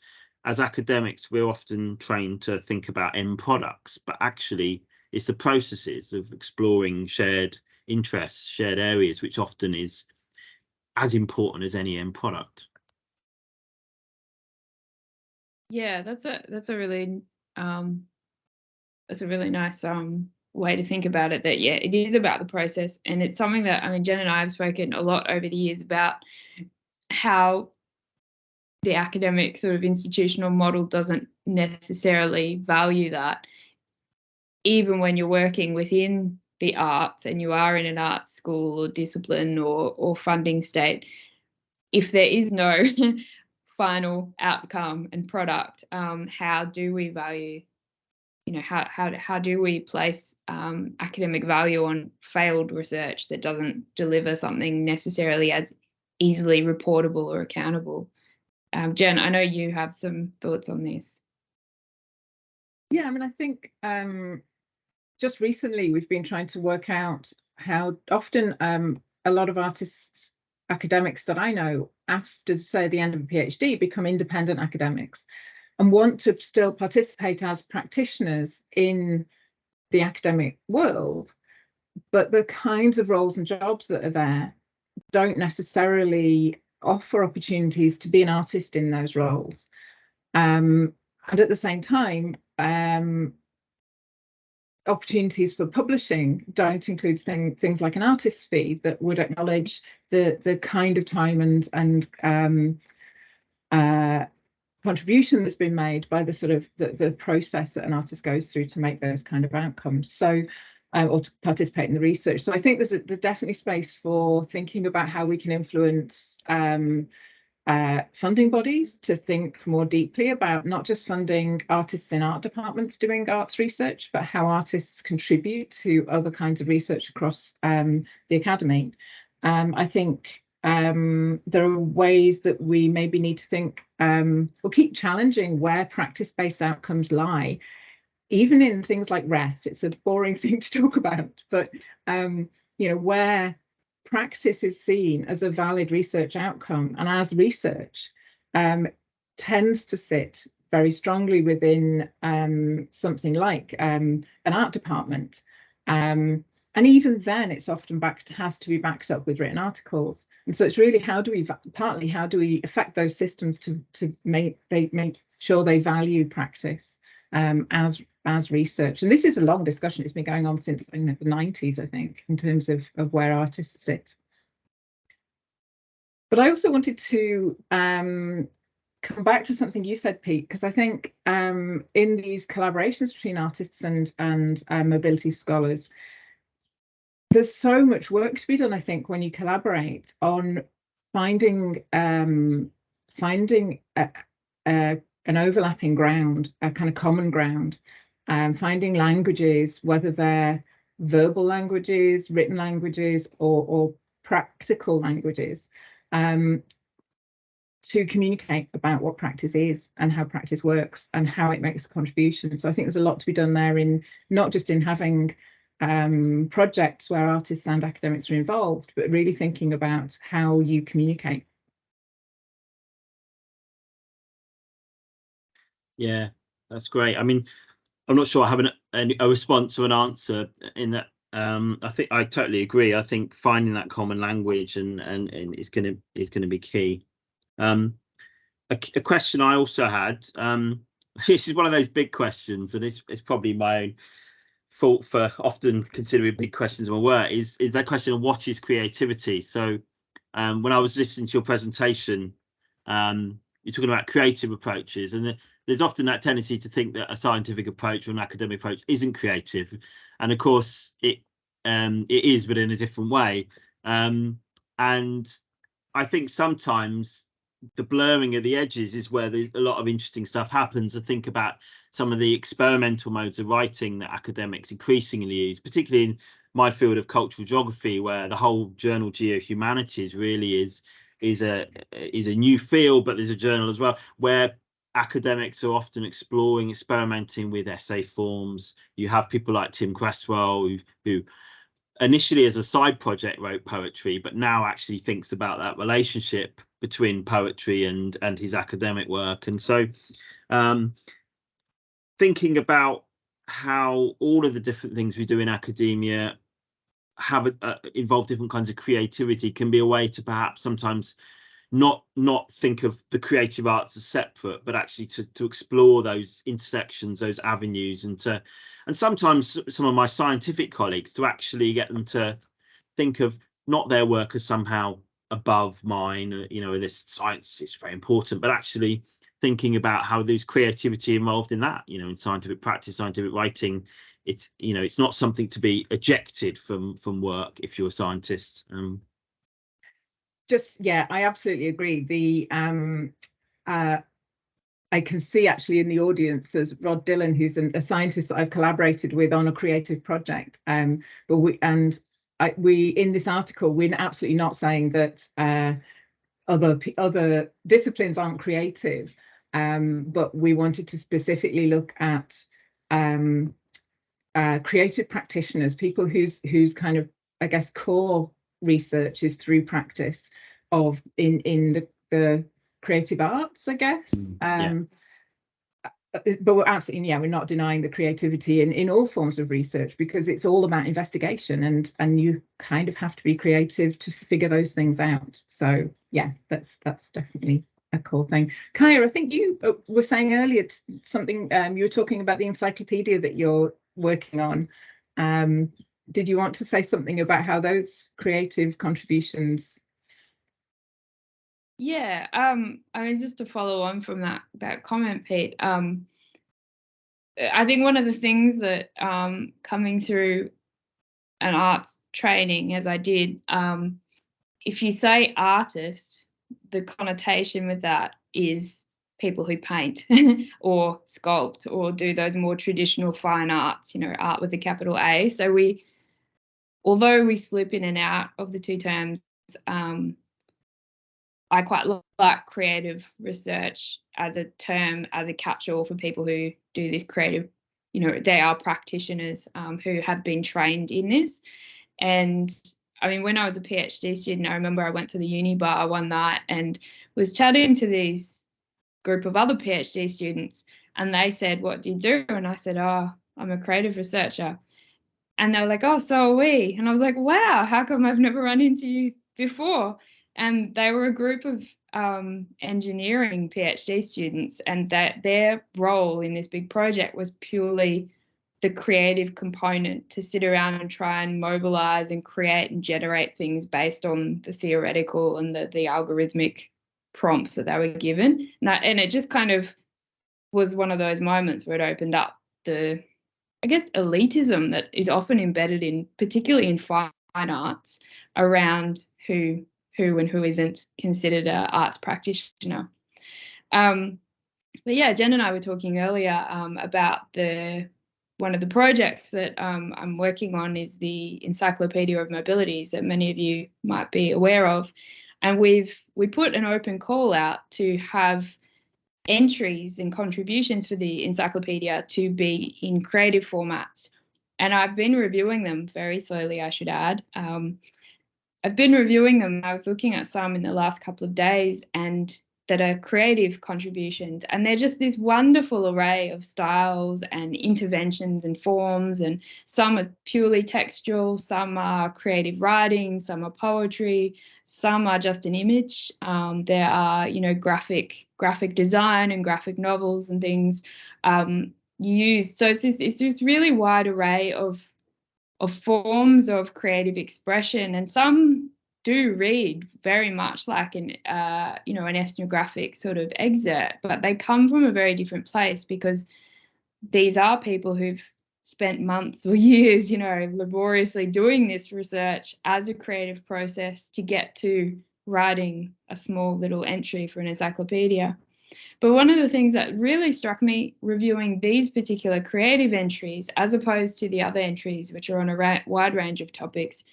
As academics, we're often trained to think about end products, but actually it's the processes of exploring shared interests, shared areas, which often is as important as any end product. Yeah, that's a really nice way to think about it. That, yeah, it is about the process, and it's something that, I mean, Jen and I have spoken a lot over the years about how the academic sort of institutional model doesn't necessarily value that, even when you're working within the arts and you are in an arts school or discipline or funding state. If there is no final outcome and product, how do we value, you know, how do we place academic value on failed research that doesn't deliver something necessarily as easily reportable or accountable? Jen, I know you have some thoughts on this. Yeah, I mean, I think just recently we've been trying to work out how often a lot of artists, academics that I know, after say the end of a PhD, become independent academics and want to still participate as practitioners in the academic world, but the kinds of roles and jobs that are there don't necessarily offer opportunities to be an artist in those roles. And at the same time, opportunities for publishing don't include things like an artist's fee that would acknowledge the kind of time and contribution that's been made by the sort of the process that an artist goes through to make those kind of outcomes. So or to participate in the research. So I think there's definitely space for thinking about how we can influence funding bodies to think more deeply about not just funding artists in art departments doing arts research, but how artists contribute to other kinds of research across the academy. I think there are ways that we maybe need to think or keep challenging where practice-based outcomes lie. Even in things like REF, it's a boring thing to talk about, but where practice is seen as a valid research outcome and as research tends to sit very strongly within something like an art department. And even then, it's often has to be backed up with written articles. And so it's really how do we affect those systems to make sure they value practice as research. And this is a long discussion. It's been going on since the 90s, I think, in terms of where artists sit. But I also wanted to come back to something you said, Pete, because I think in these collaborations between artists and mobility scholars, there's so much work to be done, I think, when you collaborate on finding an overlapping ground, a kind of common ground, finding languages, whether they're verbal languages, written languages, or practical languages, to communicate about what practice is and how practice works and how it makes a contribution. So I think there's a lot to be done there, in not just in having projects where artists and academics are involved, but really thinking about how you communicate. Yeah, that's great. I mean, I'm not sure I have a response or an answer in that. I think I totally agree. I think finding that common language and is going to be key. A question I also had, this is one of those big questions, and it's probably my own fault for often considering big questions in my work, is that question of what is creativity. So when I was listening to your presentation, you're talking about creative approaches, and there's often that tendency to think that a scientific approach or an academic approach isn't creative, and of course it is, but in a different way. And I think sometimes the blurring of the edges is where there's a lot of interesting stuff happens. I think about some of the experimental modes of writing that academics increasingly use, particularly in my field of cultural geography, where the whole journal Geohumanities really is a new field, but there's a journal as well where academics are often experimenting with essay forms. You have people like Tim Cresswell who initially as a side project wrote poetry, but now actually thinks about that relationship between poetry and his academic work. And so thinking about how all of the different things we do in academia have involve different kinds of creativity can be a way to perhaps sometimes not think of the creative arts as separate, but actually to explore those intersections, those avenues, and sometimes some of my scientific colleagues to actually get them to think of not their work as somehow above mine, this science is very important, but actually thinking about how there's creativity involved in that, in scientific practice, scientific writing. It's not something to be ejected from work if you're a scientist. Yeah, I absolutely agree. I can see actually in the audience there's Rod Dillon, who's a scientist that I've collaborated with on a creative project. But we in this article, we're absolutely not saying that other disciplines aren't creative, but we wanted to specifically look at creative practitioners, people whose kind of, I guess, core research is through practice of in the creative arts, I guess. But we're absolutely, we're not denying the creativity in all forms of research, because it's all about investigation, and you kind of have to be creative to figure those things out. So yeah, that's definitely a cool thing. Kaya, I think you were saying earlier something, you were talking about the encyclopedia that you're working on. Did you want to say something about how those creative contributions? Yeah, I mean, just to follow on from that comment, Pete, I think one of the things that coming through an arts training, as I did, if you say artist, the connotation with that is people who paint or sculpt or do those more traditional fine arts, art with a capital A. So although we slip in and out of the two terms, I quite like creative research as a term, as a catch-all for people who do this creative, they are practitioners who have been trained in this. And I mean, when I was a PhD student, I remember I went to the uni bar one night and was chatting to these group of other PhD students, and they said, "What do you do?" And I said, "Oh, I'm a creative researcher." And they were like, "Oh, so are we." And I was like, "Wow, how come I've never run into you before?" And they were a group of engineering PhD students, and that their role in this big project was purely the creative component, to sit around and try and mobilize and create and generate things based on the theoretical and the algorithmic prompts that they were given. And it just kind of was one of those moments where it opened up the, I guess, elitism that is often embedded in, particularly in fine arts, around who and who isn't considered an arts practitioner. But yeah, Jen and I were talking earlier about one of the projects that I'm working on is the Encyclopedia of Mobilities that many of you might be aware of. And we put an open call out to have entries and contributions for the encyclopedia to be in creative formats. And I've been reviewing them very slowly, I should add. I've been reviewing them. I was looking at some in the last couple of days, and that are creative contributions. And they're just this wonderful array of styles and interventions and forms. And some are purely textual, some are creative writing, some are poetry, some are just an image. There are, graphic design and graphic novels and things used. So it's this really wide array of forms of creative expression, and some do read very much like an ethnographic sort of excerpt, but they come from a very different place, because these are people who've spent months or years, laboriously doing this research as a creative process to get to writing a small little entry for an encyclopedia. But one of the things that really struck me reviewing these particular creative entries, as opposed to the other entries, which are on a wide range of topics,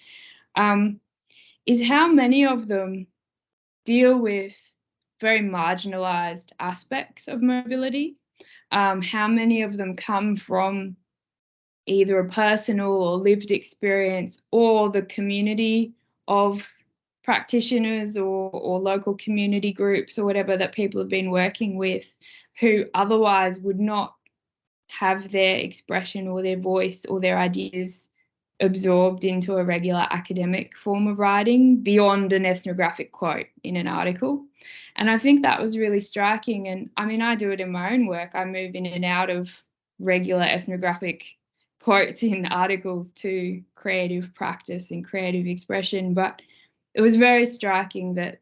is how many of them deal with very marginalized aspects of mobility, how many of them come from either a personal or lived experience or the community of practitioners or local community groups or whatever that people have been working with, who otherwise would not have their expression or their voice or their ideas absorbed into a regular academic form of writing beyond an ethnographic quote in an article. And I think that was really striking. And I mean, I do it in my own work. I move in and out of regular ethnographic quotes in articles to creative practice and creative expression. But it was very striking that,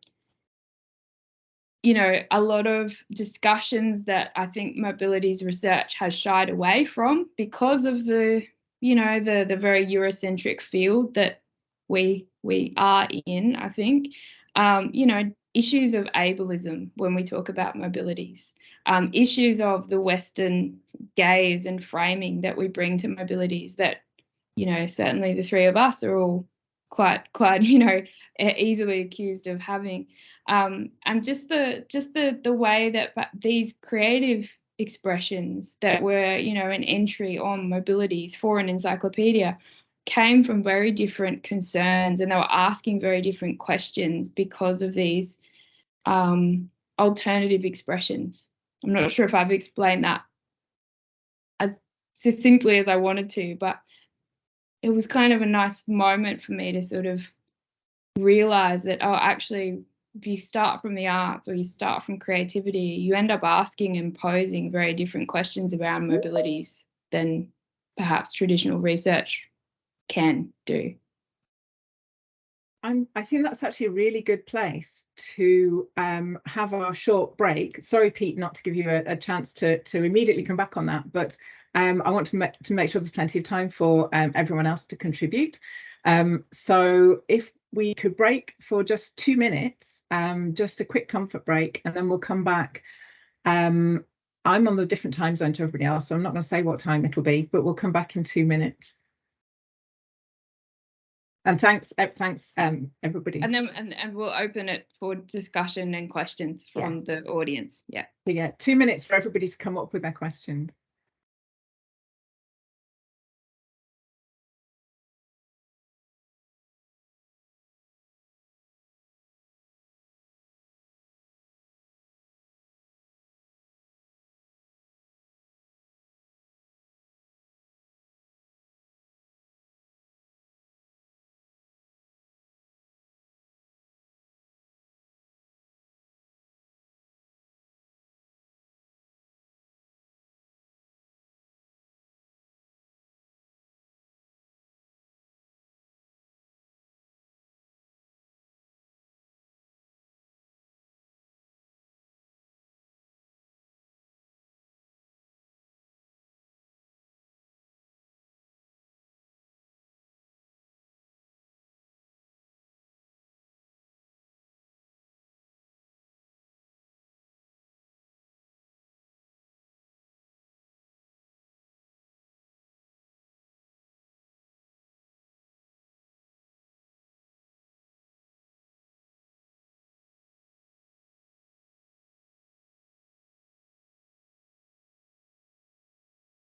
a lot of discussions that I think mobilities research has shied away from, because of the very Eurocentric field that we are in, I think, issues of ableism when we talk about mobilities, issues of the Western gaze and framing that we bring to mobilities that, certainly the three of us are all quite easily accused of having, and just the way that these creative expressions that were, you know, an entry on Mobilities for an encyclopedia came from very different concerns, and they were asking very different questions because of these alternative expressions. I'm not sure if I've explained that as succinctly as I wanted to, but it was kind of a nice moment for me to sort of realize that, oh, actually, if you start from the arts or you start from creativity, you end up asking and posing very different questions around mobilities than perhaps traditional research can do. I think that's actually a really good place to have our short break. Sorry, Pete, not to give you a chance to immediately come back on that, but I want to make sure there's plenty of time for everyone else to contribute. So if we could break for just 2 minutes, just a quick comfort break, and then we'll come back. I'm on the different time zone to everybody else, so I'm not going to say what time it'll be, but we'll come back in 2 minutes. And thanks, everybody. And then and we'll open it for discussion and questions from the audience. Yeah. 2 minutes for everybody to come up with their questions.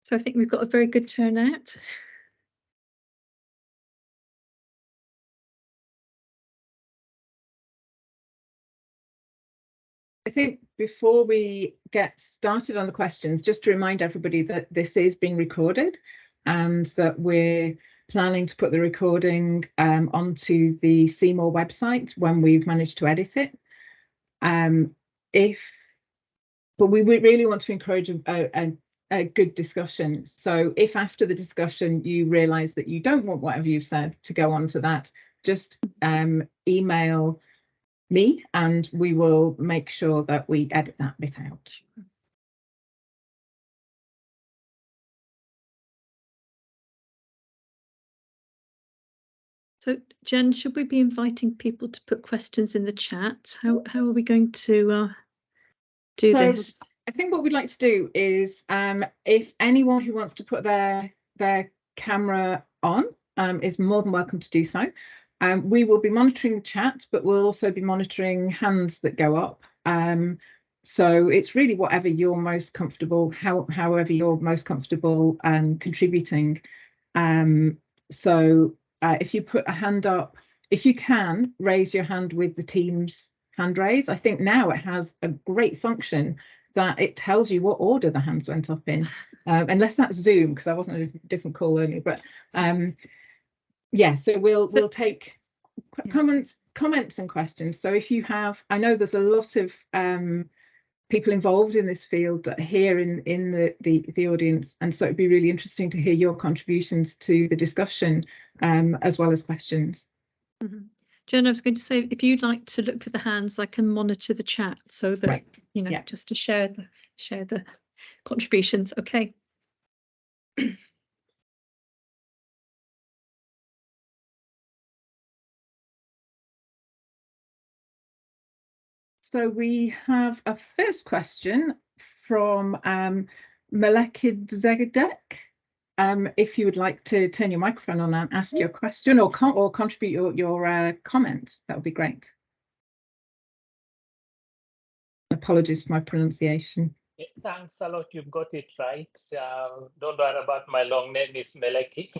So I think we've got a very good turnout. I think before we get started on the questions, just to remind everybody that this is being recorded and that we're planning to put the recording onto the Seymour website when we've managed to edit it. But we really want to encourage a good discussion. So if after the discussion you realise that you don't want whatever you've said to go on to that, just email me and we will make sure that we edit that bit out. So Jen, should we be inviting people to put questions in the chat? How are we going to do this? I think what we'd like to do is if anyone who wants to put their camera on is more than welcome to do so. We will be monitoring the chat, but we'll also be monitoring hands that go up. So it's really whatever you're most comfortable, however you're most comfortable contributing. So if you put a hand up, if you can raise your hand with the Teams hand raise. I think now it has a great function that it tells you what order the hands went up in, unless that's Zoom, because I wasn't a different call earlier. But yeah, so we'll take comments and questions. So if you have, I know there's a lot of people involved in this field that are here in the audience, and so it'd be really interesting to hear your contributions to the discussion as well as questions. Mm-hmm. Jen, I was going to say, if you'd like to look for the hands, I can monitor the chat so that you know, just to share the contributions. Okay. So we have a first question from Malekid Zegedek. If you would like to turn your microphone on and ask your question or contribute your comment, that would be great. Apologies for my pronunciation. Thanks a lot. You've got it right. Don't worry about my long name is Meleki.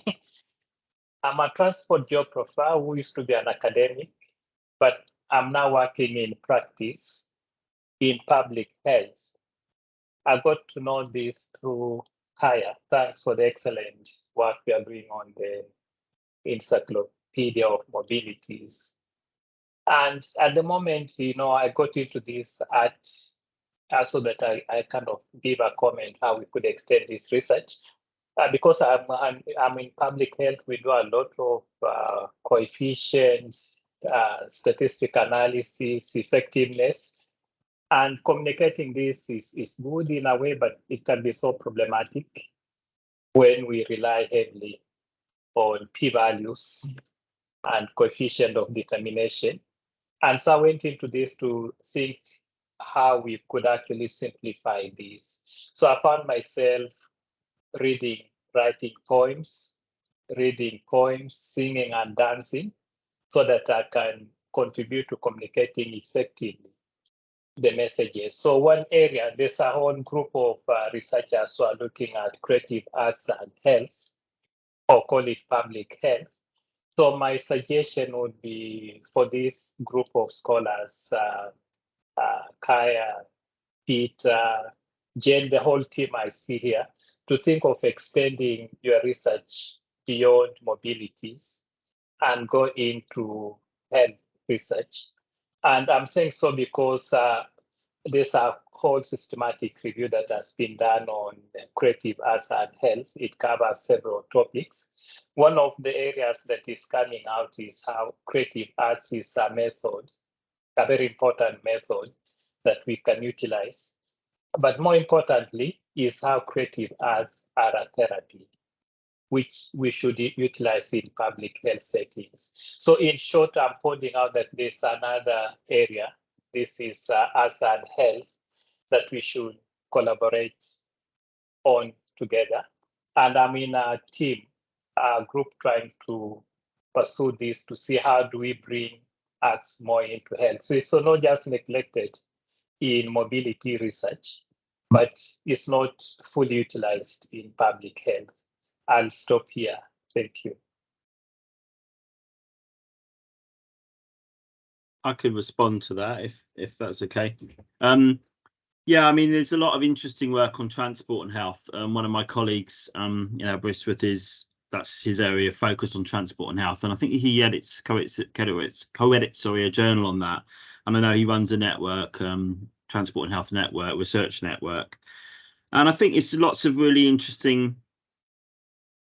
I'm a transport geographer who used to be an academic, but I'm now working in practice in public health. I got to know this through Kaya. Thanks for the excellent work we are doing on the Encyclopedia of Mobilities. And at the moment, I got into this so that I kind of give a comment how we could extend this research. Because I'm in public health, we do a lot of coefficients, statistic analysis, effectiveness, and communicating this is good in a way, but it can be so problematic when we rely heavily on p-values and coefficient of determination. And so I went into this to think how we could actually simplify this. So I found myself writing poems, singing and dancing, so that I can contribute to communicating effectively the messages. So one area, there's a whole group of researchers who are looking at creative arts and health, or call it public health. So my suggestion would be for this group of scholars, Kaya, Pete, Jen, the whole team I see here, to think of extending your research beyond mobilities and go into health research. And I'm saying so because there's a whole systematic review that has been done on creative arts and health. It covers several topics. One of the areas that is coming out is how creative arts is a method, a very important method that we can utilize. But more importantly, is how creative arts are a therapy, which we should utilize in public health settings. So in short, I'm pointing out that there's another area. This is arts and health that we should collaborate on together. And I'm in a team, a group trying to pursue this to see how do we bring arts more into health. So it's not just neglected in mobility research, but it's not fully utilized in public health. I'll stop here. Thank you. I could respond to that if that's okay. Yeah, I mean, there's a lot of interesting work on transport and health. One of my colleagues, Bristworth, that's his area of focus on transport and health, and I think he co-edits a journal on that. And I know he runs a network, Transport and Health Network, research network, and I think it's lots of really interesting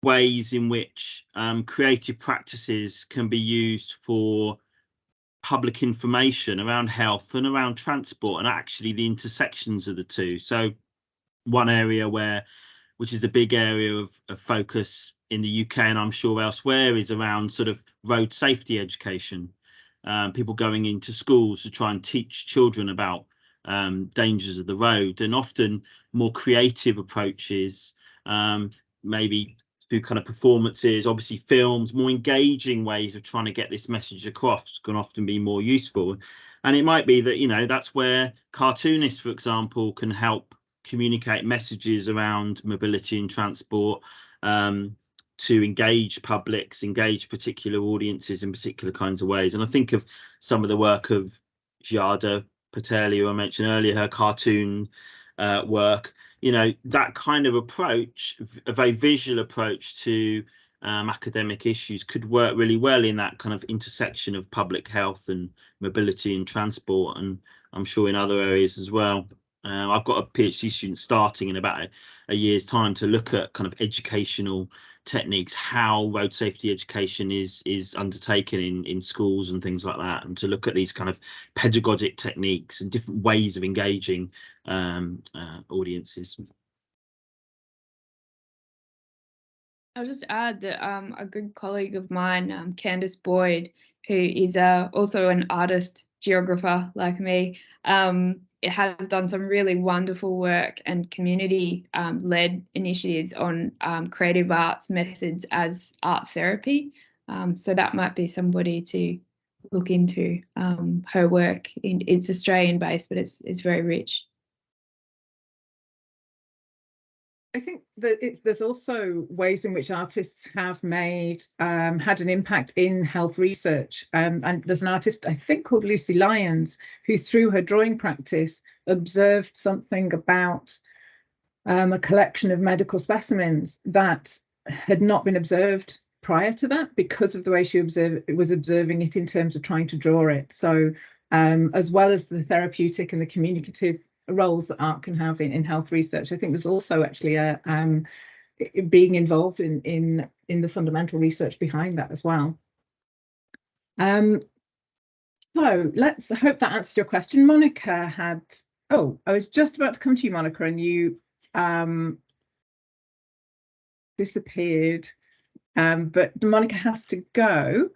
ways in which creative practices can be used for public information around health and around transport, and actually the intersections of the two. So one area which is a big area of focus in the UK, and I'm sure elsewhere, is around sort of road safety education. People going into schools to try and teach children about dangers of the road, and often more creative approaches, maybe through kind of performances, obviously films, more engaging ways of trying to get this message across can often be more useful. And it might be that, that's where cartoonists, for example, can help communicate messages around mobility and transport, to engage publics, engage particular audiences in particular kinds of ways. And I think of some of the work of Jada Patel, who I mentioned earlier, her cartoon work, that kind of approach, a very visual approach to academic issues, could work really well in that kind of intersection of public health and mobility and transport, and I'm sure in other areas as well. I've got a PhD student starting in about a year's time to look at kind of educational techniques, how road safety education is undertaken in schools and things like that, and to look at these kind of pedagogic techniques and different ways of engaging audiences. I'll just add that a good colleague of mine, Candice Boyd, who is also an artist geographer like me, it has done some really wonderful work and community-led initiatives on creative arts methods as art therapy. So that might be somebody to look into. Her work, it's Australian-based, but it's very rich. I think that there's also ways in which artists have made had an impact in health research. And there's an artist, I think, called Lucy Lyons, who through her drawing practice observed something about a collection of medical specimens that had not been observed prior to that, because of the way she was observing it in terms of trying to draw it. So as well as the therapeutic and the communicative roles that art can have in health research, I think there's also actually a being involved in the fundamental research behind that as well. So let's hope that answered your question. Monica had, oh, I was just about to come to you, Monica, and you disappeared, but Monica has to go.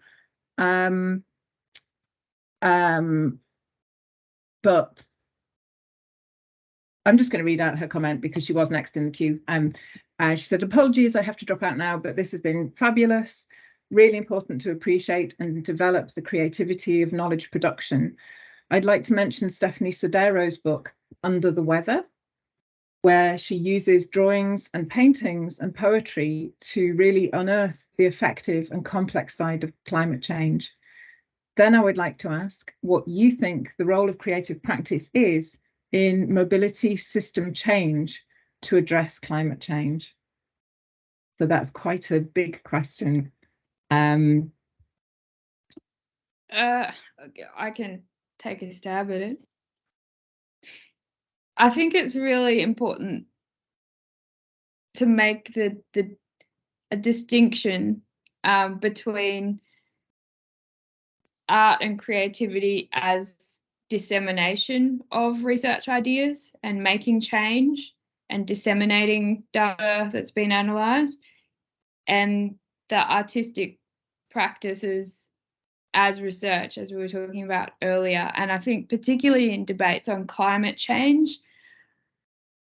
But I'm just going to read out her comment because she was next in the queue. She said, apologies, I have to drop out now, but this has been fabulous. Really important to appreciate and develop the creativity of knowledge production. I'd like to mention Stephanie Sodero's book, Under the Weather, where she uses drawings and paintings and poetry to really unearth the effective and complex side of climate change. Then I would like to ask what you think the role of creative practice is in mobility system change to address climate change. So that's quite a big question. I can take a stab at it. I think it's really important to make a distinction between art and creativity as dissemination of research ideas and making change and disseminating data that's been analysed, and the artistic practices as research, as we were talking about earlier. And I think particularly in debates on climate change,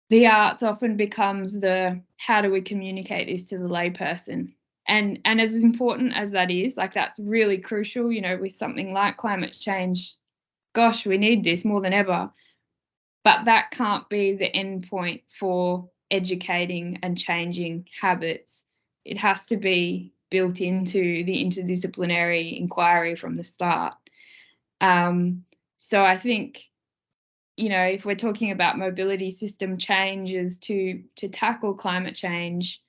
the arts often becomes the how do we communicate this to the layperson. And as important as that is, like that's really crucial, you know, with something like climate change, gosh, we need this more than ever. But that can't be the end point for educating and changing habits. It has to be built into the interdisciplinary inquiry from the start. So I think, you know, if we're talking about mobility system changes to tackle climate change,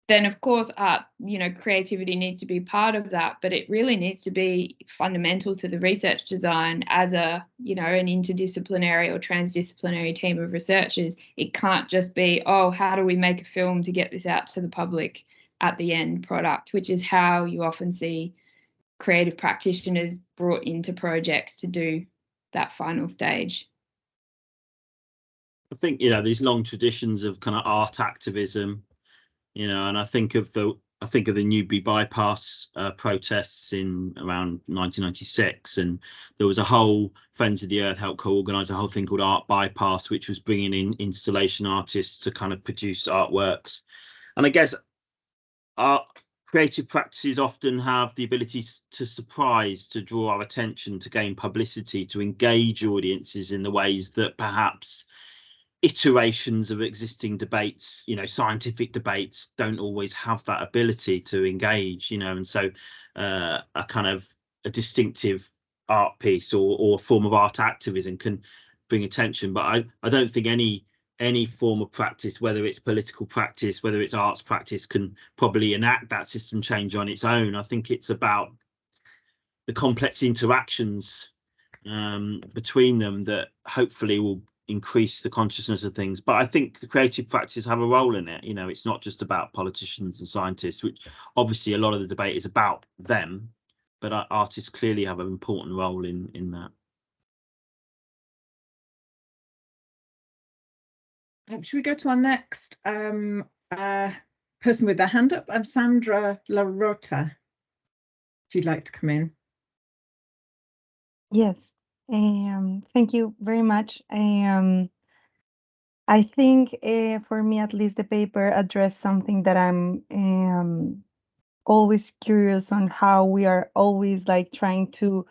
then of course art, you know, creativity needs to be part of that, but it really needs to be fundamental to the research design as a, you know, an interdisciplinary or transdisciplinary team of researchers. It can't just be, oh, how do we make a film to get this out to the public at the end product, which is how you often see creative practitioners brought into projects to do that final stage. I think, you know, these long traditions of kind of art activism, you know, and I think of the Newbury bypass protests in around 1996, and there was a whole Friends of the Earth helped co-organise a whole thing called Art Bypass, which was bringing in installation artists to kind of produce artworks. And I guess art creative practices often have the ability to surprise, to draw our attention, to gain publicity, to engage audiences in the ways that perhaps iterations of existing debates, you know, scientific debates, don't always have that ability to engage, you know. And so a kind of a distinctive art piece or a form of art activism can bring attention. But I don't think any form of practice, whether it's political practice, whether it's arts practice, can probably enact that system change on its own. I think it's about the complex interactions between them that hopefully will increase the consciousness of things. But I think the creative practices have a role in it. You know, it's not just about politicians and scientists, which obviously a lot of the debate is about them, but artists clearly have an important role in that. Should we go to our next person with their hand up? I'm Sandra Larota, if you'd like to come in. Yes, thank you very much. I think for me, at least, the paper addressed something that I'm always curious on, how we are always like trying to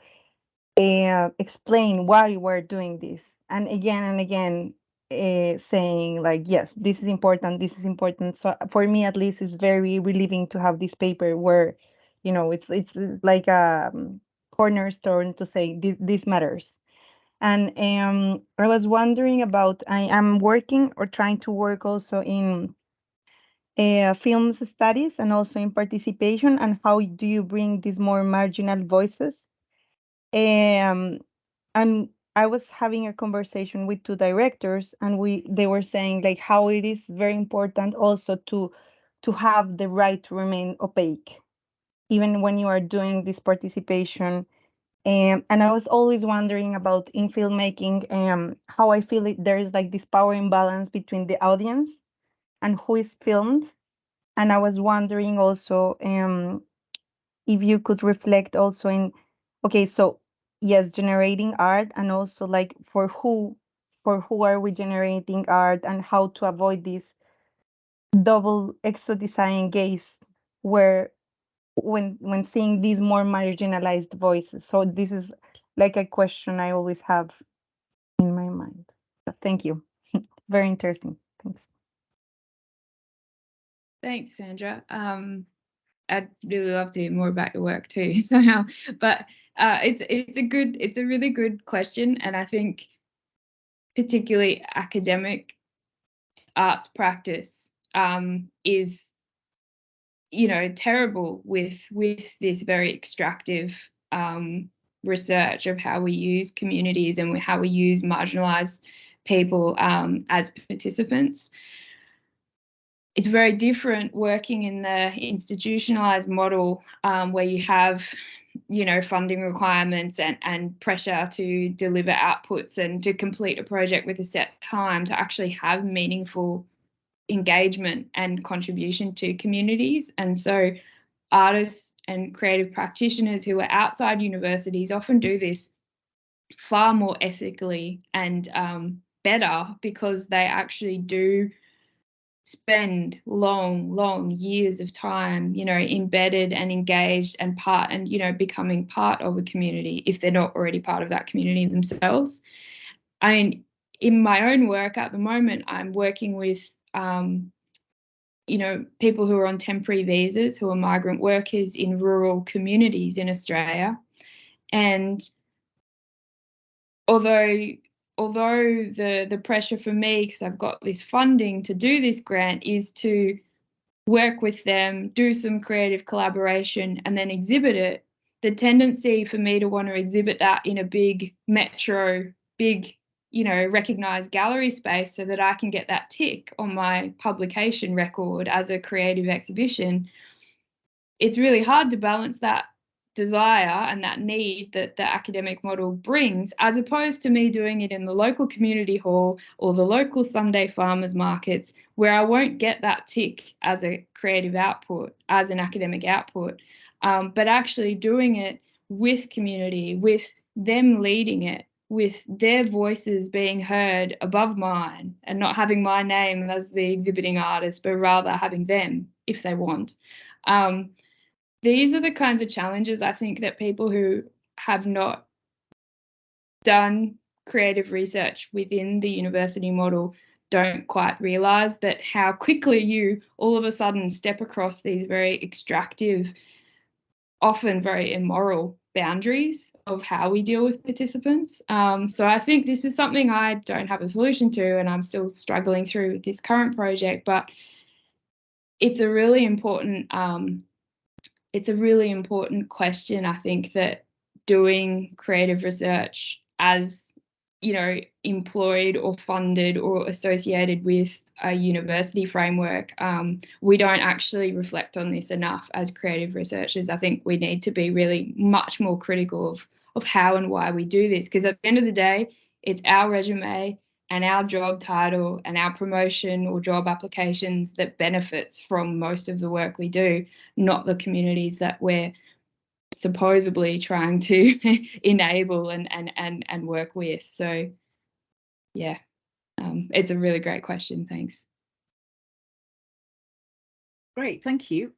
explain why we're doing this. And again, saying like, yes, this is important, this is important. So for me, at least, it's very relieving to have this paper where, you know, it's like a cornerstone to say this matters. And I was wondering about, I am working or trying to work also in films studies and also in participation, and how do you bring these more marginal voices? And I was having a conversation with two directors, and they were saying like how it is very important also to have the right to remain opaque, even when you are doing this participation. And I was always wondering about in filmmaking, how I feel there is like this power imbalance between the audience and who is filmed. And I was wondering also, if you could reflect also in, okay, so yes, generating art, and also like for who are we generating art, and how to avoid this double exoticizing gaze, where when seeing these more marginalized voices. So this is like a question I always have in my mind. So thank you. Very interesting. Thanks. Thanks, Sandra. I'd really love to hear more about your work too, somehow. But it's a really good question, and I think particularly academic arts practice is, you know, terrible with this very extractive research of how we use communities and how we use marginalized people as participants. It's very different working in the institutionalized model, where you have, you know, funding requirements and pressure to deliver outputs and to complete a project with a set time, to actually have meaningful engagement and contribution to communities. And so artists and creative practitioners who are outside universities often do this far more ethically and better, because they actually do spend long years of time, you know, embedded and engaged and part, and, you know, becoming part of a community if they're not already part of that community themselves. I mean, in my own work at the moment, I'm working with you know, people who are on temporary visas, who are migrant workers in rural communities in Australia. And although the pressure for me, because I've got this funding to do this grant, is to work with them, do some creative collaboration, and then exhibit it, the tendency for me to want to exhibit that in a big metro, big, you know, recognized gallery space, so that I can get that tick on my publication record as a creative exhibition. It's really hard to balance that desire and that need that the academic model brings, as opposed to me doing it in the local community hall or the local Sunday farmers markets, where I won't get that tick as a creative output, as an academic output, but actually doing it with community, with them leading it, with their voices being heard above mine, and not having my name as the exhibiting artist, but rather having them if they want. These are the kinds of challenges I think that people who have not done creative research within the university model don't quite realise, that how quickly you all of a sudden step across these very extractive, often very immoral boundaries of how we deal with participants. So I think this is something I don't have a solution to, and I'm still struggling through with this current project, but it's a really important question. I think that doing creative research as, you know, employed or funded or associated with a university framework, we don't actually reflect on this enough as creative researchers. I think we need to be really much more critical of how and why we do this, because at the end of the day, it's our resume and our job title and our promotion or job applications that benefits from most of the work we do, not the communities that we're supposedly trying to enable and work with. So yeah, it's a really great question. Thanks. Great, thank you.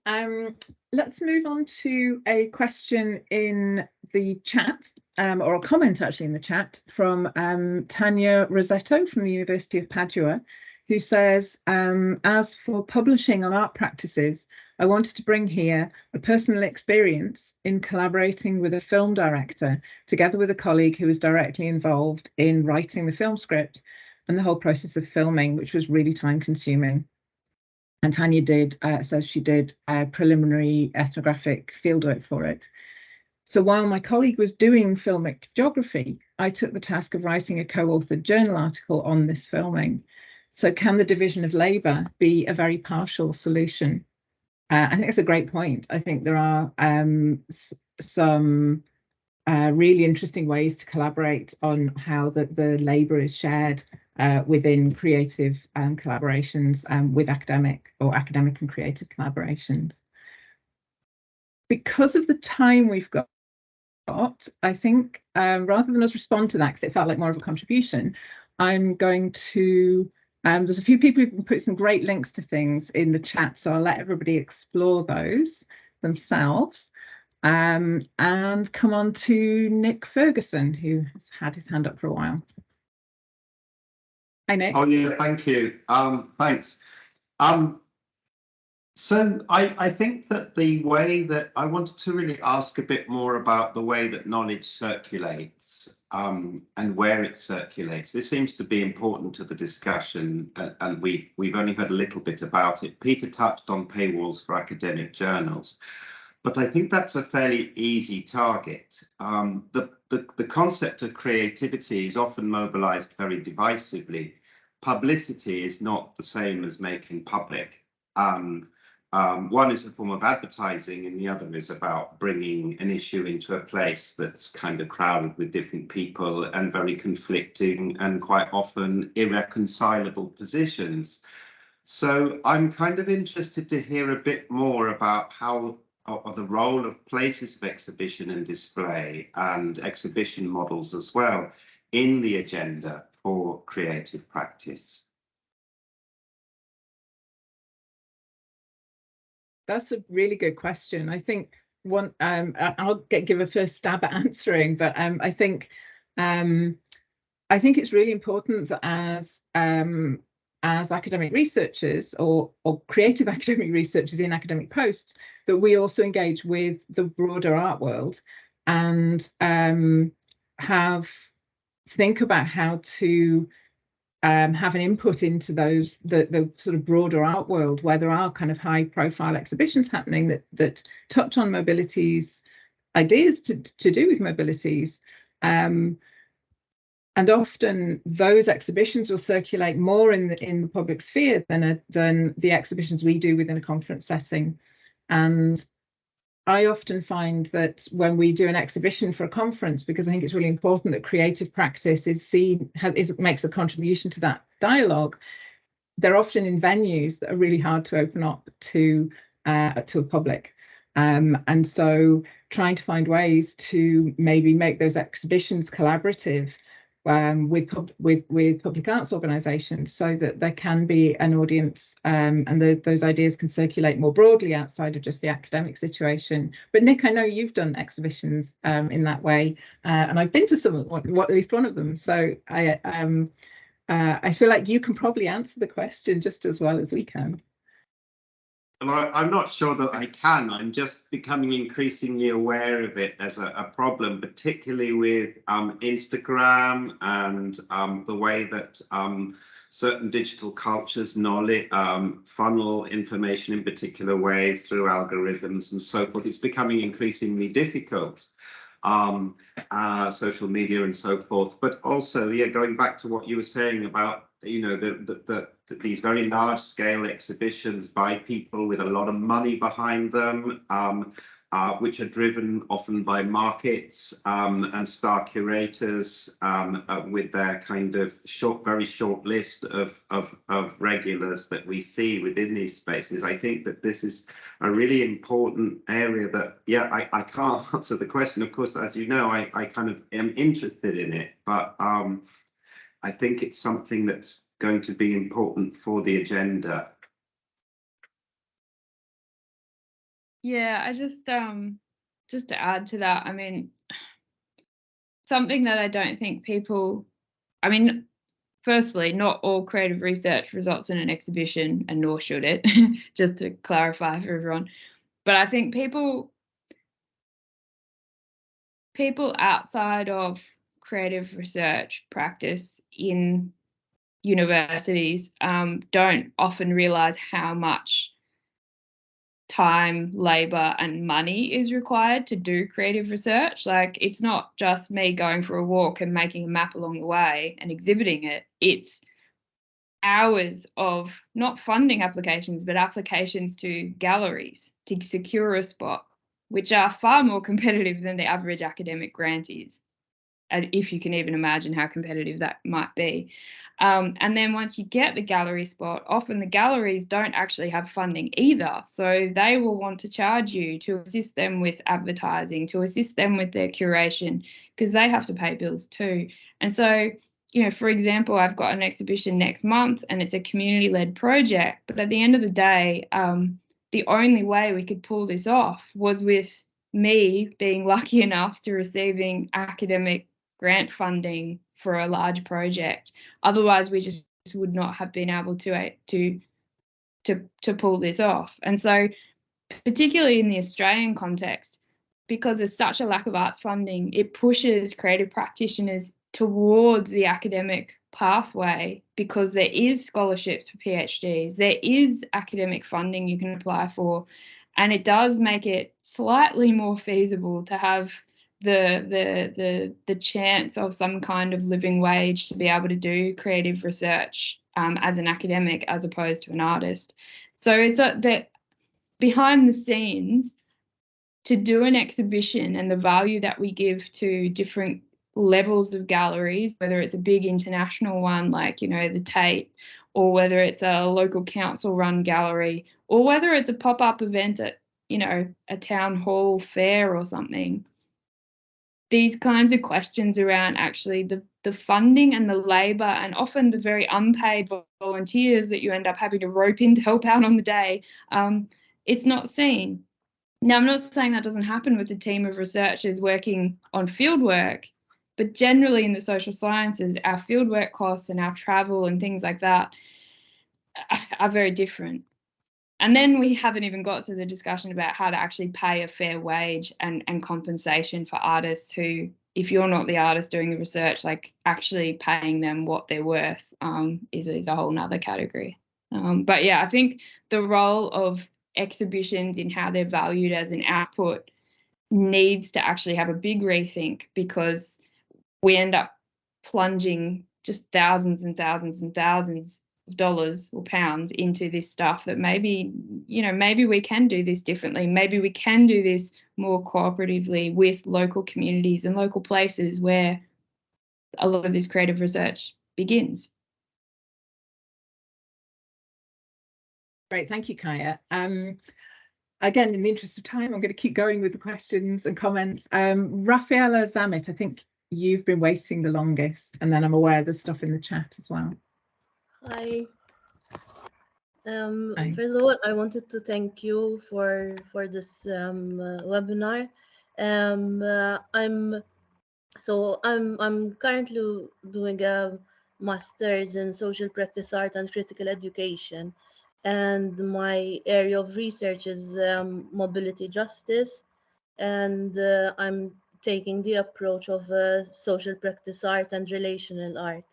Let's move on to a question in the chat. or a comment actually in the chat from Tanya Rosetto from the University of Padua, who says, as for publishing on art practices, I wanted to bring here a personal experience in collaborating with a film director, together with a colleague who was directly involved in writing the film script and the whole process of filming, which was really time consuming. And Tanya says she did preliminary ethnographic fieldwork for it. So while my colleague was doing filmic geography, I took the task of writing a co-authored journal article on this filming. So can the division of labour be a very partial solution? I think it's a great point. I think there are some really interesting ways to collaborate on how the labour is shared within creative collaborations with academic and creative collaborations. Because of the time we've got, I think rather than us respond to that, because it felt like more of a contribution, I'm going to, there's a few people who can put some great links to things in the chat, so I'll let everybody explore those themselves. And come on to Nick Ferguson, who has had his hand up for a while. Hi, Nick. Oh, yeah, thank you. Thanks. So I think that the way that I wanted to really ask a bit more about the way that knowledge circulates and where it circulates. This seems to be important to the discussion, and we've only heard a little bit about it. Peter touched on paywalls for academic journals, but I think that's a fairly easy target. The concept of creativity is often mobilized very divisively. Publicity is not the same as making public. One is a form of advertising and the other is about bringing an issue into a place that's kind of crowded with different people and very conflicting and quite often irreconcilable positions. So I'm kind of interested to hear a bit more about how the role of places of exhibition and display and exhibition models as well in the agenda for creative practice. That's a really good question. I think one, I'll give a first stab at answering, but I think it's really important that as academic researchers or creative academic researchers in academic posts, that we also engage with the broader art world and think about how to have an input into those the sort of broader art world where there are kind of high profile exhibitions happening that touch on mobilities, ideas to do with mobilities. And often those exhibitions will circulate more in the public sphere than the exhibitions we do within a conference setting. And I often find that when we do an exhibition for a conference, because I think it's really important that creative practice is seen, makes a contribution to that dialogue, they're often in venues that are really hard to open up to a public. And so trying to find ways to maybe make those exhibitions collaborative with public arts organisations, so that there can be an audience and those ideas can circulate more broadly outside of just the academic situation. But Nick, I know you've done exhibitions in that way, and I've been to some of at least one of them. So I feel like you can probably answer the question just as well as we can. Well, I'm not sure that I can. I'm just becoming increasingly aware of it as a problem, particularly with Instagram and the way that certain digital cultures funnel information in particular ways through algorithms and so forth. It's becoming increasingly difficult. Social media and so forth, but also, yeah, going back to what you were saying about, you know, these very large scale exhibitions by people with a lot of money behind them, which are driven often by markets and star curators with their kind of very short list of regulars that we see within these spaces. I think that this is a really important area that, yeah, I can't answer the question. Of course, as you know, I kind of am interested in it, but I think it's something that's going to be important for the agenda. Yeah, I just to add to that, I mean, something that I don't think people, I mean, firstly, not all creative research results in an exhibition, and nor should it, just to clarify for everyone. But I think people outside of creative research practice in universities don't often realize how much time, labor, and money is required to do creative research. Like, it's not just me going for a walk and making a map along the way and exhibiting it. It's hours of not funding applications, but applications to galleries to secure a spot, which are far more competitive than the average academic grant is, if you can even imagine how competitive that might be. And then once you get the gallery spot, often the galleries don't actually have funding either. So they will want to charge you to assist them with advertising, to assist them with their curation, because they have to pay bills too. And so, you know, for example, I've got an exhibition next month and it's a community-led project. But at the end of the day, the only way we could pull this off was with me being lucky enough to receiving academic grant funding for a large project. Otherwise, we just would not have been able to pull this off. And so, particularly in the Australian context, because there's such a lack of arts funding, it pushes creative practitioners towards the academic pathway, because there is scholarships for PhDs, there is academic funding you can apply for, and it does make it slightly more feasible to have the chance of some kind of living wage to be able to do creative research as an academic as opposed to an artist. So it's that behind the scenes, to do an exhibition and the value that we give to different levels of galleries, whether it's a big international one like, you know, the Tate, or whether it's a local council run gallery, or whether it's a pop-up event at, you know, a town hall fair or something. These kinds of questions around actually the funding and the labour, and often the very unpaid volunteers that you end up having to rope in to help out on the day, it's not seen. Now, I'm not saying that doesn't happen with a team of researchers working on fieldwork, but generally in the social sciences, our fieldwork costs and our travel and things like that are very different. And then we haven't even got to the discussion about how to actually pay a fair wage and compensation for artists who, if you're not the artist doing the research, like actually paying them what they're worth is a whole nother category. But yeah, I think the role of exhibitions in how they're valued as an output needs to actually have a big rethink, because we end up plunging just thousands and thousands and thousands of dollars or pounds into this stuff that maybe, you know, maybe we can do this differently. Maybe we can do this more cooperatively with local communities and local places where a lot of this creative research begins. Great, thank you, Kaya. Again, in the interest of time, I'm going to keep going with the questions and comments. Rafaela Zamit, I think you've been waiting the longest, and then I'm aware there's stuff in the chat as well. Hi. Hi. First of all, I wanted to thank you for this webinar. I'm currently doing a master's in social practice art and critical education, and my area of research is mobility justice, and I'm taking the approach of social practice art and relational art.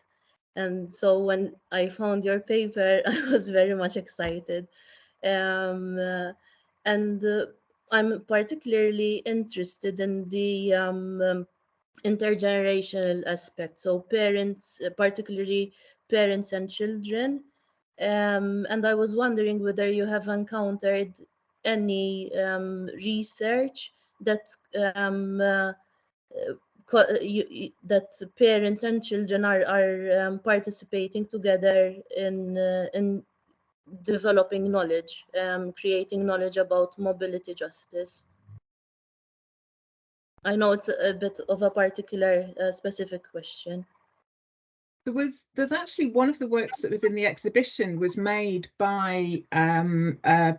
And so when I found your paper, I was very much excited. And I'm particularly interested in the intergenerational aspect. So parents, particularly parents and children. And I was wondering whether you have encountered any research that that parents and children are participating together in developing knowledge, creating knowledge about mobility justice. I know it's a bit of a particular specific question. There's actually one of the works that was in the exhibition was made by a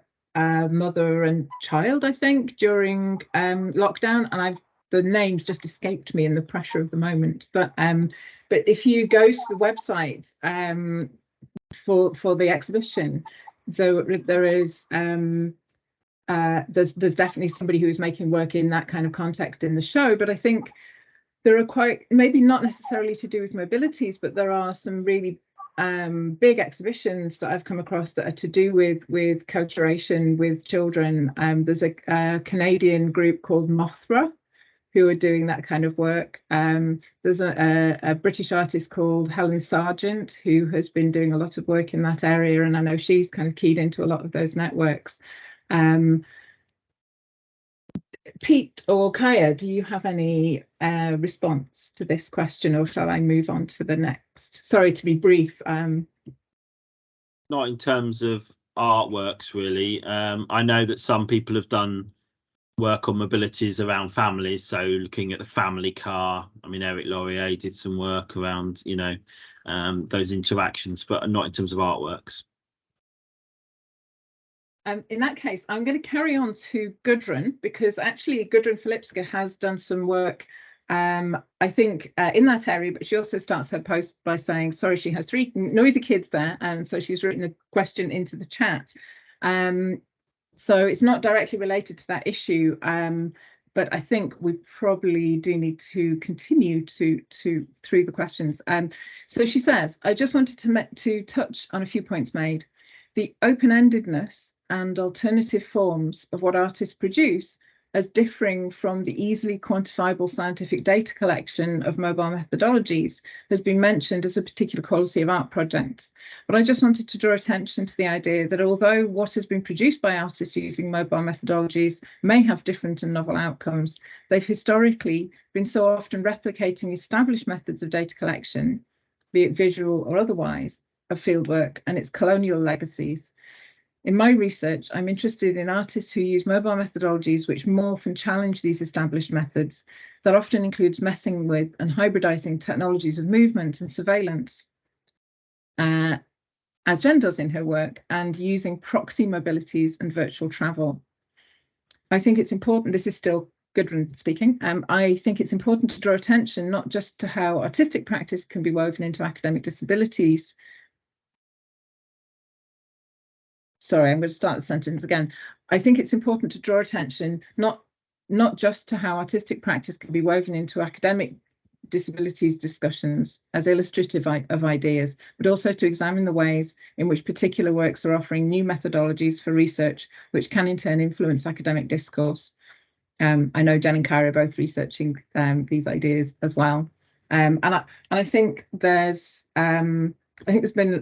mother and child, I think, during lockdown, and the names just escaped me in the pressure of the moment. But if you go to the website for the exhibition, there is there's definitely somebody who's making work in that kind of context in the show. But I think there are quite, maybe not necessarily to do with mobilities, but there are some really big exhibitions that I've come across that are to do with co-curation with children. There's a Canadian group called Mothra who are doing that kind of work. There's a British artist called Helen Sargent who has been doing a lot of work in that area, and I know she's kind of keyed into a lot of those networks. Pete or Kaya, do you have any response to this question, or shall I move on to the next? Sorry to be brief. Not in terms of artworks, really. I know that some people have done work on mobilities around families, so looking at the family car. I mean, Eric Laurier did some work around, you know, those interactions, but not in terms of artworks. In that case, I'm going to carry on to Gudrun, because actually Gudrun Filipska has done some work, I think, in that area, but she also starts her post by saying, sorry, she has 3 noisy kids there, and so she's written a question into the chat. So it's not directly related to that issue, but I think we probably do need to continue through the questions. So she says, I just wanted to touch on a few points made. The open-endedness and alternative forms of what artists produce as differing from the easily quantifiable scientific data collection of mobile methodologies has been mentioned as a particular quality of art projects. But I just wanted to draw attention to the idea that although what has been produced by artists using mobile methodologies may have different and novel outcomes, they've historically been so often replicating established methods of data collection, be it visual or otherwise, of fieldwork and its colonial legacies. In my research, I'm interested in artists who use mobile methodologies which morph and challenge these established methods. That often includes messing with and hybridizing technologies of movement and surveillance, as Jen does in her work, and using proxy mobilities and virtual travel. I think it's important, this is still Gudrun speaking, I think it's important to draw attention not just to how artistic practice can be woven into academic disabilities. Sorry, I'm going to start the sentence again. I think it's important to draw attention not just to how artistic practice can be woven into academic disabilities discussions as illustrative of ideas, but also to examine the ways in which particular works are offering new methodologies for research, which can in turn influence academic discourse. I know Jen and Kyra are both researching these ideas as well. And I think there's been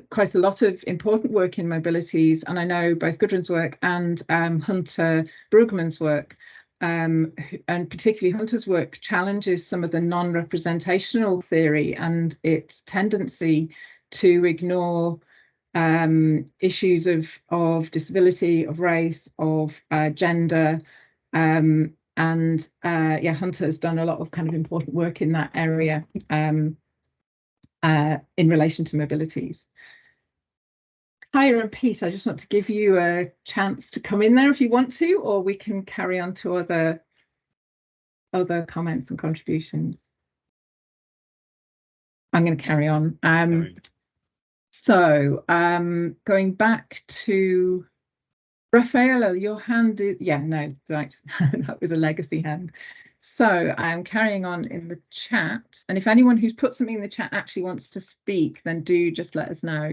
quite a lot of important work in mobilities, and I know both Gudrun's work and Hunter Brugman's work, and particularly Hunter's work, challenges some of the non-representational theory and its tendency to ignore issues of disability, of race, of gender, and yeah, Hunter has done a lot of kind of important work in that area in relation to mobilities. Kyra and Pete, I just want to give you a chance to come in there if you want to, or we can carry on to other comments and contributions. I'm going to carry on. So going back to Raffaella, your hand is, yeah, no, right, that was a legacy hand. So I'm carrying on in the chat, and if anyone who's put something in the chat actually wants to speak, then do just let us know.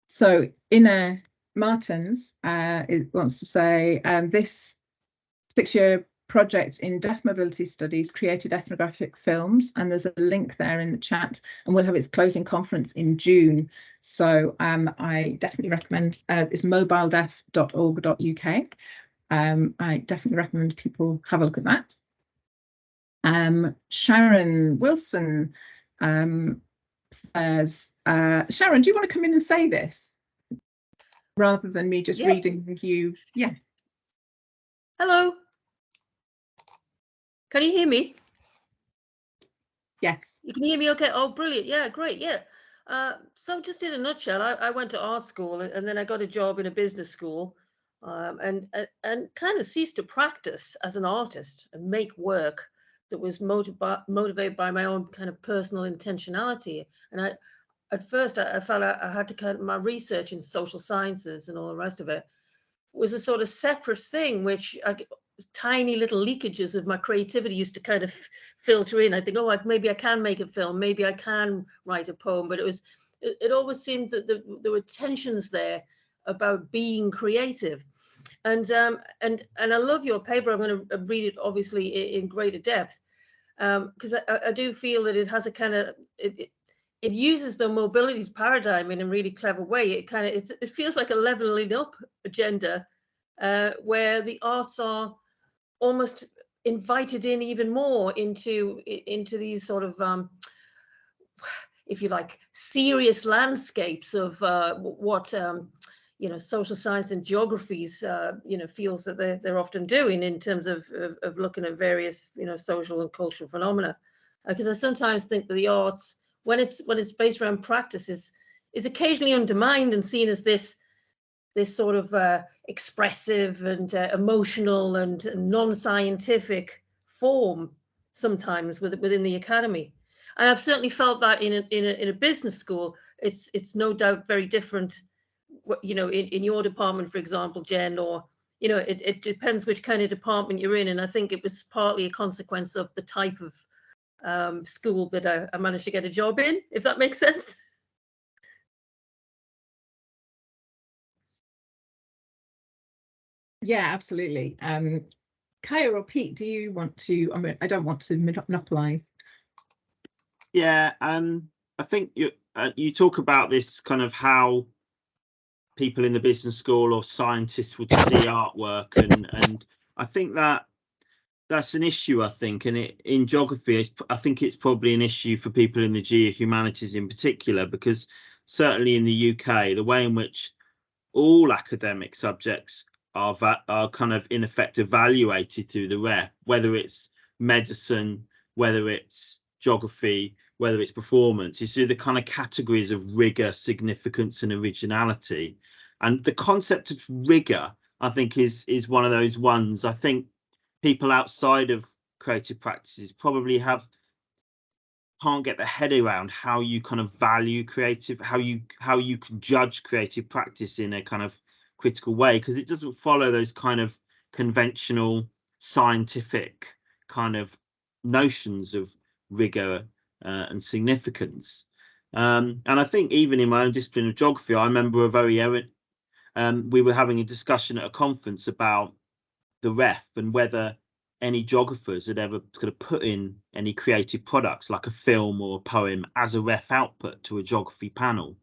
So Ina Martins wants to say this 6-year project in deaf mobility studies created ethnographic films, and there's a link there in the chat, and we'll have its closing conference in June. So I definitely recommend it's mobiledeaf.org.uk. I definitely recommend people have a look at that. Sharon Wilson says, Sharon, do you want to come in and say this rather than me just reading you? Yeah. Hello. Can you hear me? Yes. You can hear me okay? Oh, brilliant. Yeah, great. Yeah. So just in a nutshell, I went to art school and then I got a job in a business school. and kind of cease to practice as an artist and make work that was motivated by my own kind of personal intentionality. And at first I felt I had to kind of, my research in social sciences and all the rest of it was a sort of separate thing, which tiny little leakages of my creativity used to kind of filter in. I think, oh, maybe I can make a film, maybe I can write a poem, but it always seemed that there were tensions there about being creative. And I love your paper. I'm going to read it obviously in greater depth, because I do feel that it has a kind of it uses the mobilities paradigm in a really clever way. It feels like a leveling up agenda, where the arts are almost invited in even more into these sort of if you like, serious landscapes of what social science and geographies feels that they're often doing in terms of looking at various social and cultural phenomena. Because I sometimes think that the arts, when it's based around practice, is occasionally undermined and seen as this sort of expressive and emotional and non-scientific form sometimes within the academy. And I've certainly felt that in a business school. It's no doubt very different, in your department, for example, Jen, or it depends which kind of department you're in. And I think it was partly a consequence of the type of school that I managed to get a job in, if that makes sense. Yeah, absolutely. Kaya or Pete, do you want to? I mean, I don't want to monopolize. Yeah, I think you talk about this kind of how people in the business school or scientists would see artwork, and I think that's an issue. I think, and in geography, I think it's probably an issue for people in the geo-humanities in particular, because certainly in the UK, the way in which all academic subjects are kind of in effect evaluated through the ref, whether it's medicine, whether it's geography, whether it's performance, is through the kind of categories of rigor, significance and originality. And the concept of rigor, I think, is one of those ones. I think people outside of creative practices probably can't get their head around how you kind of value creative, how you can judge creative practice in a kind of critical way, because it doesn't follow those kind of conventional scientific kind of notions of rigor and significance. And I think even in my own discipline of geography, I remember we were having a discussion at a conference about the ref and whether any geographers had ever kind of put in any creative products like a film or a poem as a ref output to a geography panel.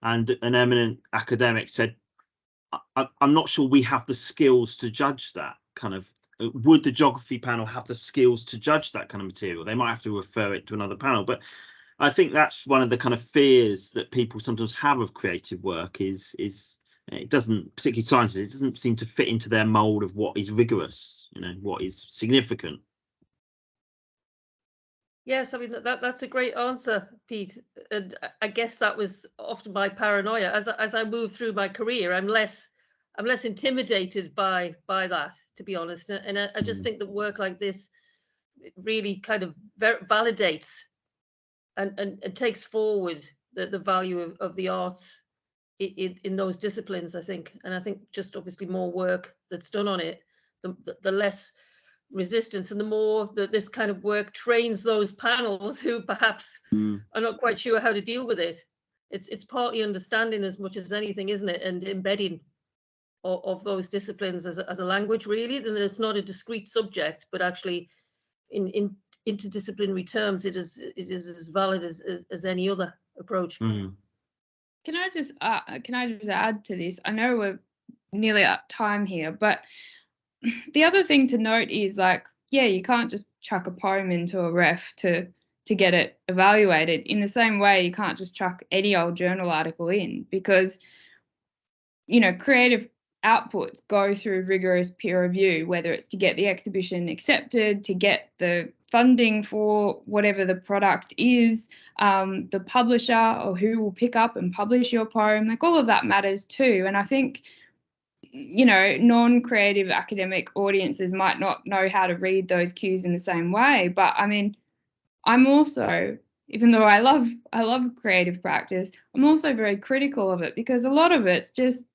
And an eminent academic said, I'm not sure we have the skills to judge that kind of. Would the geography panel have the skills to judge that kind of material? They might have to refer it to another panel. But I think that's one of the kind of fears that people sometimes have of creative work is it doesn't, particularly scientists, it doesn't seem to fit into their mold of what is rigorous, what is significant. Yes, I mean that's a great answer, Pete. And I guess that was often my paranoia. As I move through my career, I'm less intimidated by that, to be honest. And I just think that work like this really kind of validates and takes forward the value of the arts in those disciplines, I think. And I think just obviously more work that's done on it, the less resistance, and the more that this kind of work trains those panels who perhaps are not quite sure how to deal with it. It's partly understanding as much as anything, isn't it? And embedding of those disciplines as a language, really. Then it's not a discrete subject, but actually in interdisciplinary terms, it is as valid as any other approach. Can I just add to this? I know we're nearly at time here, but the other thing to note is, like, yeah, you can't just chuck a poem into a ref to get it evaluated. In the same way, you can't just chuck any old journal article in, because creative outputs go through rigorous peer review, whether it's to get the exhibition accepted, to get the funding for whatever the product is, the publisher or who will pick up and publish your poem, like all of that matters too. And I think you know, non-creative academic audiences might not know how to read those cues in the same way. But I mean, I'm also, even though I love creative practice, I'm also very critical of it because a lot of it's just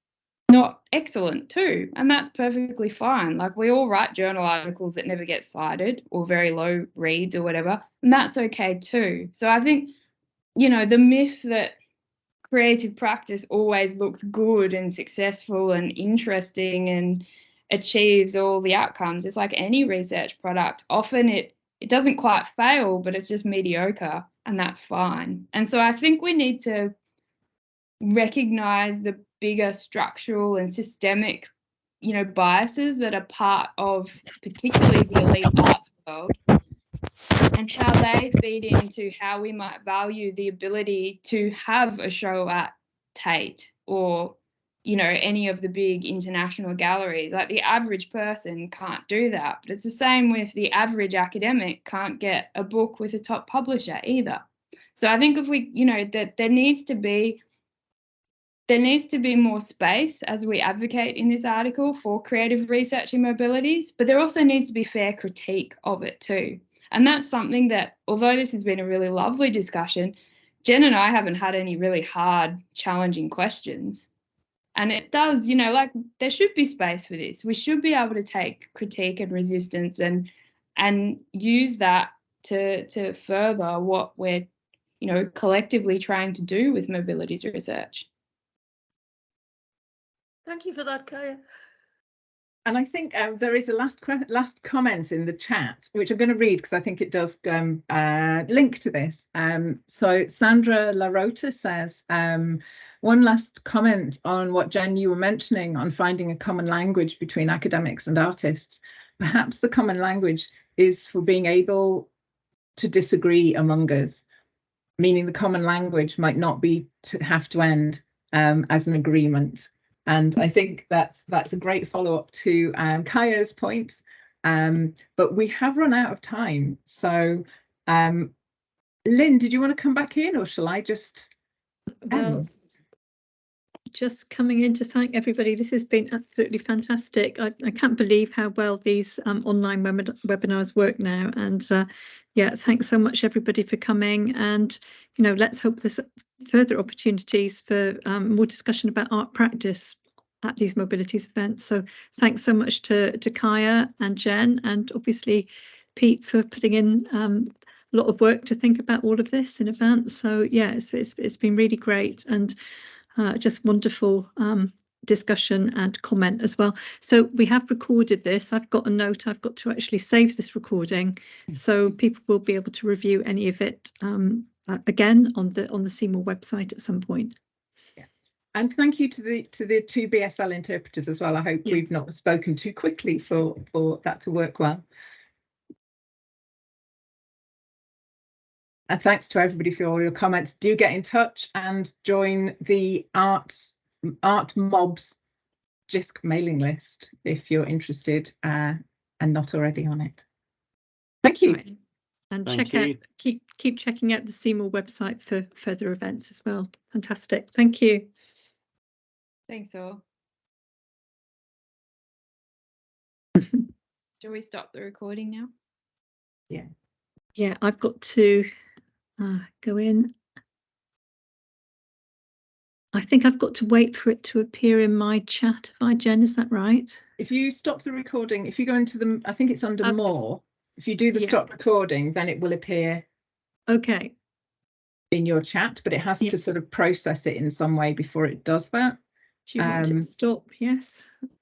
not excellent too, and that's perfectly fine. Like, we all write journal articles that never get cited or very low reads or whatever, and that's okay too. So I think, you know, the myth that creative practice always looks good and successful and interesting and achieves all the outcomes. It's like any research product. Often it doesn't quite fail, but it's just mediocre, and that's fine. And so I think we need to recognize the bigger structural and systemic, you know, biases that are part of particularly the elite arts world, and how they feed into how we might value the ability to have a show at Tate or, you know, any of the big international galleries. Like, the average person can't do that, but it's the same with the average academic can't get a book with a top publisher either. So I think if we, you know, that there needs to be more space as we advocate in this article for creative research in mobilities, but there also needs to be fair critique of it too. And that's something that, although this has been a really lovely discussion, Jen and I haven't had any really hard, challenging questions. And it does, you know, like, there should be space for this. We should be able to take critique and resistance and use that to further what we're, you know, collectively trying to do with mobilities research. Thank you for that, Kaya. And I think there is a last comment in the chat, which I'm going to read because I think it does link to this. So Sandra Larota says, one last comment on what, Jen, you were mentioning on finding a common language between academics and artists. Perhaps the common language is for being able to disagree among us, meaning the common language might not be to have to end as an agreement. And I think that's a great follow-up to Kaya's points, but we have run out of time. So, Lynn, did you want to come back in, or shall I just end? Just coming in to thank everybody. This has been absolutely fantastic. I can't believe how well these online webinars work now. And yeah, thanks so much everybody for coming. And, you know, let's hope there's further opportunities for more discussion about art practice at these mobilities events. So thanks so much to Kaya and Jen, and obviously Pete for putting in a lot of work to think about all of this in advance. So yeah, it's been really great, and just wonderful discussion and comment as well. So we have recorded this. I've got a note. I've got to actually save this recording, so people will be able to review any of it again on the Seymour website at some point. Yeah. And thank you to the two BSL interpreters as well. I hope we've not spoken too quickly for that to work well. And thanks to everybody for all your comments. Do get in touch and join the Art Mobs JISC mailing list if you're interested and not already on it. Thank you. Right. And keep checking out the Seymour website for further events as well. Fantastic. Thank you. Thanks all. Shall we stop the recording now? Yeah. Yeah, I've got to go in. I think I've got to wait for it to appear in my chat. Jen, is that right? If you stop the recording, if you go into the, I think it's under more. If you do the stop recording, then it will appear. Okay. In your chat, but it has to sort of process it in some way before it does that. Do you want it to stop? Yes.